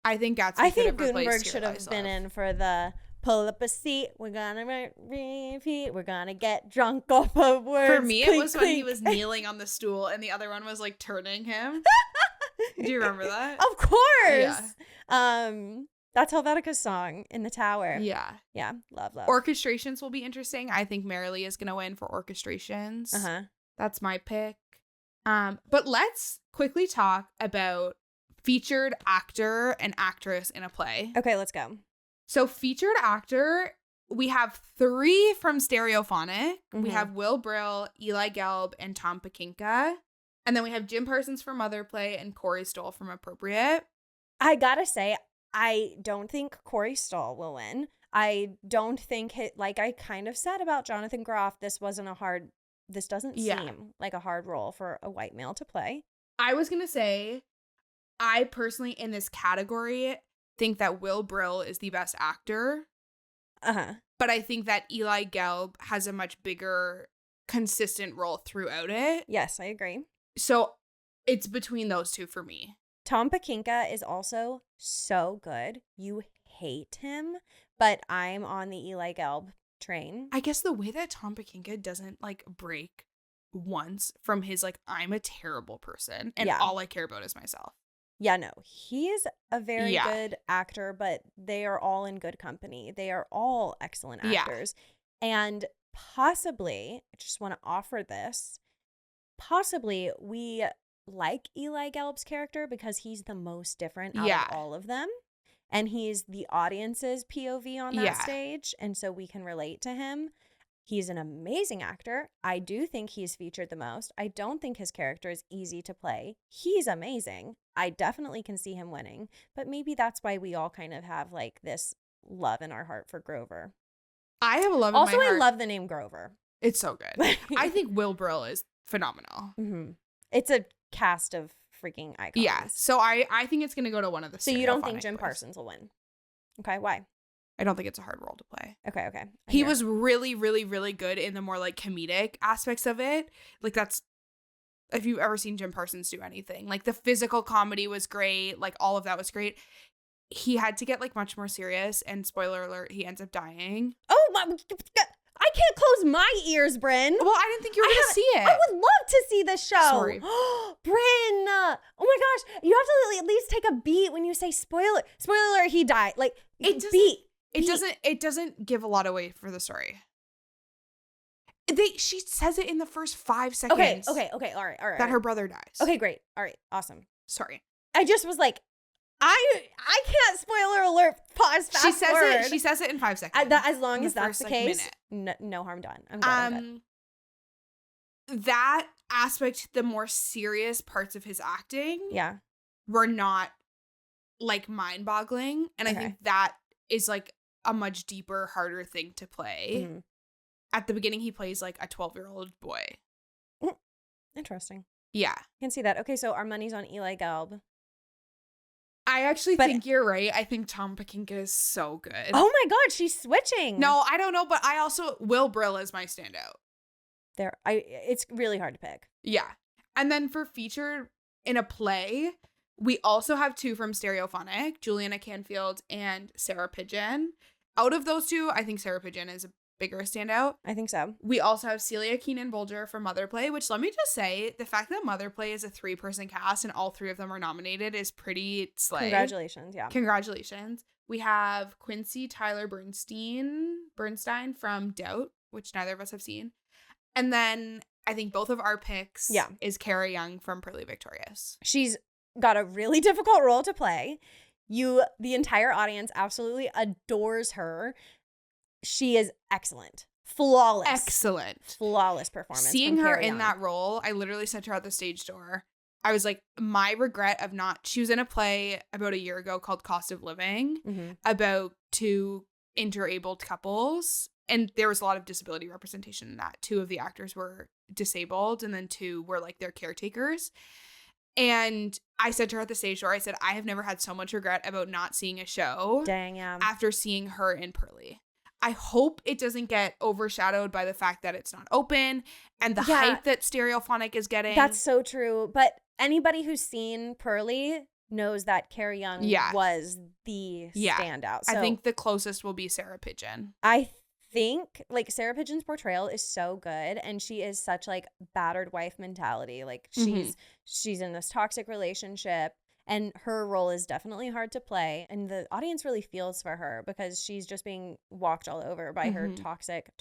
I think Gatsby. I think Gutenberg should have been in for the pull up a seat. We're gonna repeat. We're gonna get drunk off of words. For me, clink, it was clink. when he was kneeling on the stool and the other one was like turning him. Do you remember that? Of course. Yeah. That's Helvetica's song in the tower. Yeah. Yeah. Love. Orchestrations will be interesting. I think Marilee is gonna win for orchestrations. That's my pick. But let's quickly talk about featured actor and actress in a play. Okay, let's go. So featured actor, we have 3 from Stereophonic. We have Will Brill, Eli Gelb, and Tom Pakinka. And then we have Jim Parsons from Mother Play and Corey Stoll from Appropriate. I gotta say, I don't think Corey Stoll will win. I don't think like I kind of said about Jonathan Groff, this doesn't seem like a hard role for a white male to play. I was gonna say, I personally in this category think that Will Brill is the best actor. But I think that Eli Gelb has a much bigger, consistent role throughout it. Yes, I agree. So it's between those two for me. Tom Pakinka is also so good. You hate him, but I'm on the Eli Gelb train. I guess the way that Tom Pakinka doesn't like break once from his like, I'm a terrible person and all I care about is myself. Yeah, no, he's a very good actor, but they are all in good company. They are all excellent actors. And possibly, I just want to offer this, possibly we like Eli Gelb's character because he's the most different out of all of them. And he's the audience's POV on that stage. And so we can relate to him. He's an amazing actor. I do think he's featured the most. I don't think his character is easy to play. He's amazing. I definitely can see him winning. But maybe that's why we all kind of have like this love in our heart for Grover. I have a love in my heart. Also, I love the name Grover. It's so good. I think Will Brill is phenomenal. It's a cast of freaking icons. Yeah. So I think it's going to go to one of the So you don't think Jim Parsons will win? Okay, why? I don't think it's a hard role to play. Okay. He was really, really, really good in the more like comedic aspects of it. Like that's, if you've ever seen Jim Parsons do anything, like the physical comedy was great. Like all of that was great. He had to get like much more serious and spoiler alert, he ends up dying. Oh my, I can't close my ears, Bryn. Well, I didn't think you were going to see it. I would love to see this show. Sorry. Bryn, oh my gosh. You have to at least take a beat when you say spoiler. Spoiler alert, he died. Like, It doesn't give a lot away for the story. She says it in the first 5 seconds. Okay. All right. That her brother dies. Okay, great. All right, awesome. Sorry. I just was like, I can't spoiler alert. Pause. Fast forward. She says it in 5 seconds. As long as that's the case, no harm done. I'm good. That aspect, the more serious parts of his acting, were not like mind-boggling, and I think that is like a much deeper, harder thing to play. At the beginning, he plays like a 12-year-old boy. Interesting. Yeah, I can see that. Okay, so our money's on Eli Gelb. I actually think you're right. I think Tom Pakinka is so good. Oh my God, she's switching. No, I don't know, but I also Will Brill is my standout. It's really hard to pick. Yeah, and then for featured in a play, we also have 2 from Stereophonic, Juliana Canfield and Sarah Pidgeon. Out of those 2, I think Sarah Pidgeon is a bigger standout. I think so. We also have Celia Keenan-Bolger from Mother Play, which let me just say, the fact that Mother Play is a 3-person cast and all 3 of them are nominated is pretty slay. Congratulations, yeah. Congratulations. We have Quincy Tyler Bernstein from Doubt, which neither of us have seen. And then I think both of our picks is Kara Young from Pearly Victorious. She's got a really difficult role to play. The entire audience absolutely adores her. She is excellent. Flawless. Excellent. Flawless performance. Seeing her in that role, I literally sent her out the stage door I was like, my regret of not, she was in a play about a year ago called Cost of Living about 2 interabled couples. And there was a lot of disability representation in that. 2 of the actors were disabled and then 2 were like their caretakers. And I said to her at the stage door, I said, I have never had so much regret about not seeing a show. Dang, yeah. After seeing her in Pearly. I hope it doesn't get overshadowed by the fact that it's not open and the hype that Stereophonic is getting. That's so true. But anybody who's seen Pearly knows that Carrie Young was the standout. So I think the closest will be Sarah Pigeon. I think like Sarah Pigeon's portrayal is so good, and she is such like battered wife mentality. Like she's in this toxic relationship. And her role is definitely hard to play. And the audience really feels for her because she's just being walked all over by her toxic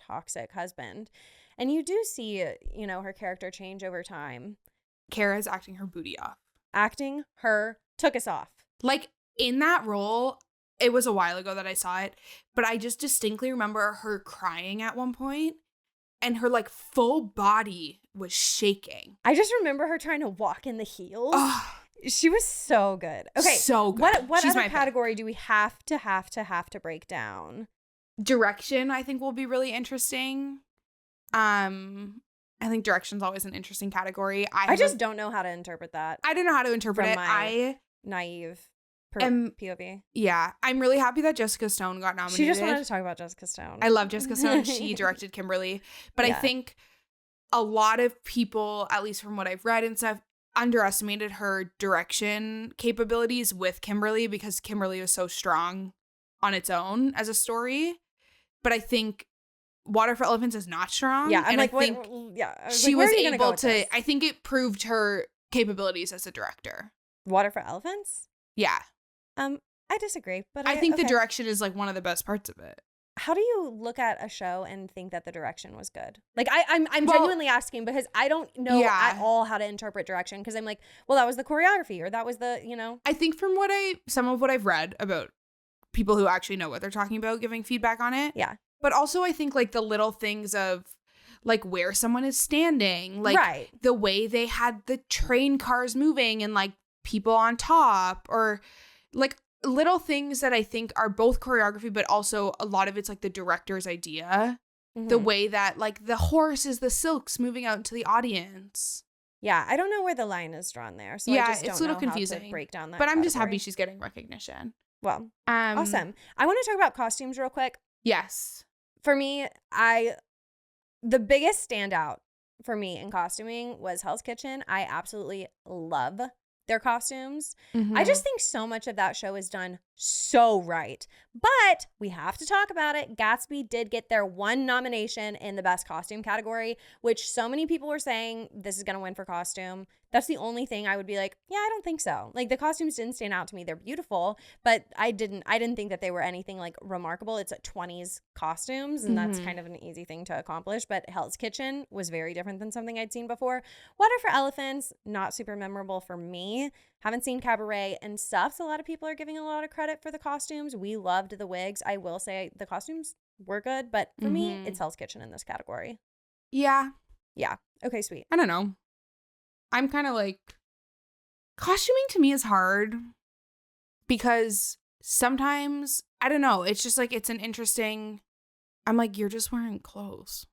husband. And you do see, you know, her character change over time. Kara's acting her booty off. Acting her took us off. Like in that role, it was a while ago that I saw it, but I just distinctly remember her crying at one point and her like full body was shaking. I just remember her trying to walk in the heels. She was so good. Okay. So good. What other category do we have to break down? Direction, I think, will be really interesting. I think direction's always an interesting category. I just don't know how to interpret that. I don't know how to interpret it. I naive POV. Yeah. I'm really happy that Jessica Stone got nominated. She just wanted to talk about Jessica Stone. I love Jessica Stone. She directed Kimberly. But I think a lot of people, at least from what I've read and stuff, underestimated her direction capabilities with Kimberly because Kimberly was so strong on its own as a story. But I think Water for Elephants is not strong. Yeah, and like, I think she was able to. I think it proved her capabilities as a director. Water for Elephants? Yeah. I disagree, but I think the direction is like one of the best parts of it. How do you look at a show and think that the direction was good? Like I'm genuinely asking because I don't know at all how to interpret direction because I'm like, well, that was the choreography or that was the, you know. I think from some of what I've read about people who actually know what they're talking about giving feedback on it. Yeah. But also I think like the little things of like where someone is standing, like the way they had the train cars moving and like people on top or like little things that I think are both choreography, but also a lot of it's like the director's idea. The way that like the horse is the silks moving out into the audience. Yeah, I don't know where the line is drawn there. So yeah, I just it's a little confusing. How to break down that. But I'm just happy she's getting recognition. Well, awesome. I want to talk about costumes real quick. Yes. For me, the biggest standout for me in costuming was Hell's Kitchen. I absolutely love their costumes. I just think so much of that show is done so right. But we have to talk about it. Gatsby did get their one nomination in the best costume category, which so many people were saying this is going to win for costume. That's the only thing I would be like, yeah, I don't think so. Like the costumes didn't stand out to me. They're beautiful, but I didn't think that they were anything like remarkable. It's a 20s costumes and that's kind of an easy thing to accomplish. But Hell's Kitchen was very different than something I'd seen before. Water for Elephants, not super memorable for me. Haven't seen Cabaret and SUFFS. A lot of people are giving a lot of credit for the costumes. We loved the wigs. I will say the costumes were good, but for me, it's Hell's Kitchen in this category. Yeah. Yeah. Okay, sweet. I don't know. I'm kind of like, costuming to me is hard because sometimes, I don't know, it's just like, it's an interesting, I'm like, you're just wearing clothes.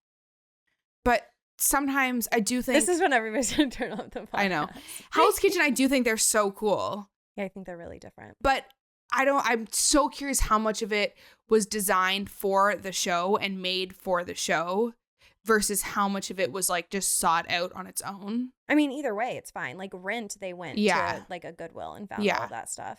But sometimes I do think. This is when everybody's going to turn off the podcast. I know. Hell's Kitchen, I do think they're so cool. Yeah, I think they're really different. But I'm so curious how much of it was designed for the show and made for the show versus how much of it was like just sought out on its own. I mean, either way, it's fine. Like Rent, they went to like a Goodwill and found all that stuff.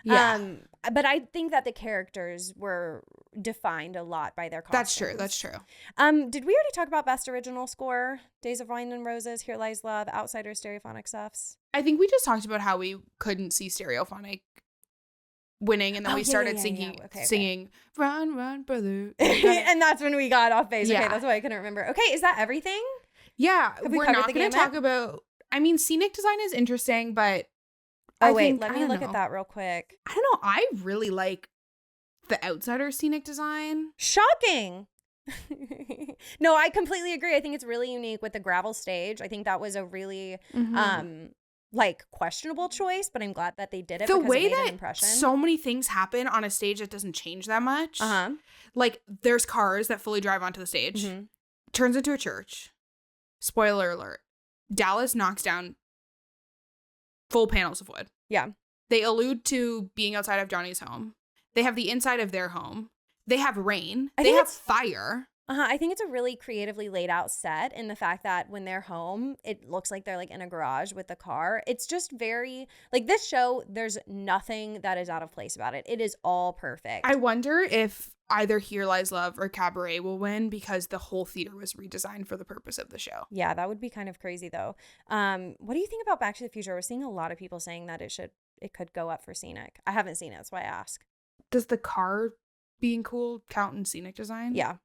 Yeah. But I think that the characters were defined a lot by their costumes. That's true. Did we already talk about Best Original Score? Days of Wine and Roses, Here Lies Love, Outsiders, Stereophonic, SUFFS? I think we just talked about how we couldn't see Stereophonic winning, and then we started singing Run, Run, Brother. And that's when we got off base. Okay, that's why I couldn't remember. Okay, is that everything? Yeah, we're not going to talk about, I mean, scenic design is interesting, but let me look at that real quick. I don't know. I really like the Outsider scenic design. Shocking. No, I completely agree. I think it's really unique with the gravel stage. I think that was a really like questionable choice, but I'm glad that they did it The because way it made an that impression. so many things happen on a stage that doesn't change that much. Like there's cars that fully drive onto the stage, turns into a church. Spoiler alert. Dallas knocks down full panels of wood. Yeah. They allude to being outside of Johnny's home. They have the inside of their home. They have rain. They have fire. I think it's a really creatively laid out set in the fact that when they're home, it looks like they're like in a garage with the car. It's just very, like this show, there's nothing that is out of place about it. It is all perfect. I wonder if either Here Lies Love or Cabaret will win because the whole theater was redesigned for the purpose of the show. Yeah, that would be kind of crazy though. What do you think about Back to the Future? We're seeing a lot of people saying that it could go up for scenic. I haven't seen it, that's why I ask. Does the car being cool count in scenic design? Yeah.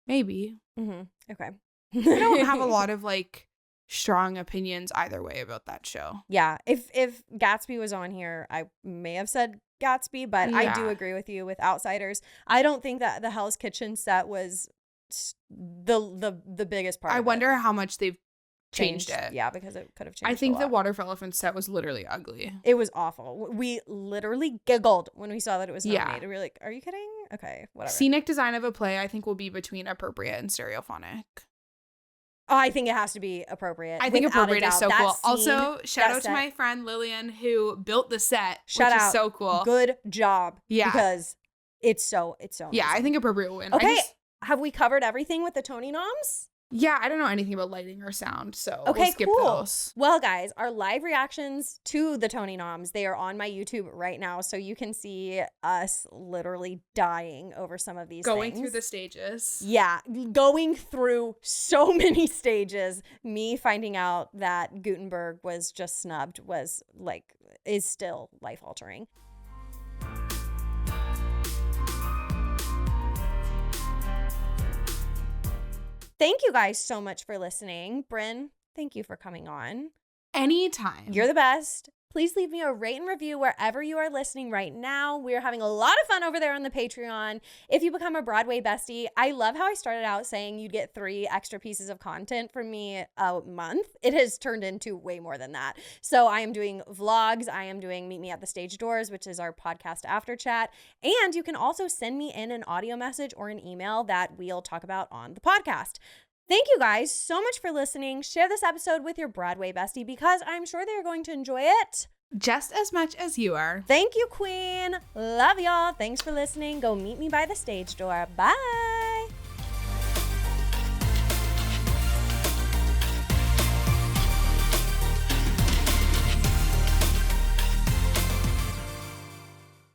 Maybe. Okay. I don't have a lot of like strong opinions either way about that show. Yeah. If Gatsby was on here, I may have said Gatsby, but I do agree with you with Outsiders. I don't think that the Hell's Kitchen set was the biggest part. I wonder how much they've changed it. Yeah, because it could have changed. I think the Water for Elephants set was literally ugly. It was awful. We literally giggled when we saw that it was nominated. We were like, are you kidding? Okay, whatever. Scenic design of a play, I think, will be between appropriate and stereophonic. Oh, I think it has to be appropriate. I think appropriate is so cool. Also, shout out to my friend Lillian who built the set, which is so cool. Good job. Yeah. Because it's so amazing. Yeah, I think appropriate will win. Okay, have we covered everything with the Tony noms? Yeah, I don't know anything about lighting or sound, so okay, we'll skip those. Well, guys, our live reactions to the Tony noms, they are on my YouTube right now, so you can see us literally dying over some of these Going things. through the stages. Yeah, going through so many stages. Me finding out that Gutenberg was just snubbed is still life-altering. Thank you guys so much for listening. Bryn, thank you for coming on. Anytime. You're the best. Please leave me a rate and review wherever you are listening right now. We're having a lot of fun over there on the Patreon. If you become a Broadway bestie, I love how I started out saying you'd get 3 extra pieces of content from me a month. It has turned into way more than that. So I am doing vlogs. I am doing Meet Me at the Stage Doors, which is our podcast after chat. And you can also send me in an audio message or an email that we'll talk about on the podcast. Thank you guys so much for listening. Share this episode with your Broadway bestie because I'm sure they're going to enjoy it just as much as you are. Thank you, Queen. Love y'all. Thanks for listening. Go meet me by the stage door. Bye.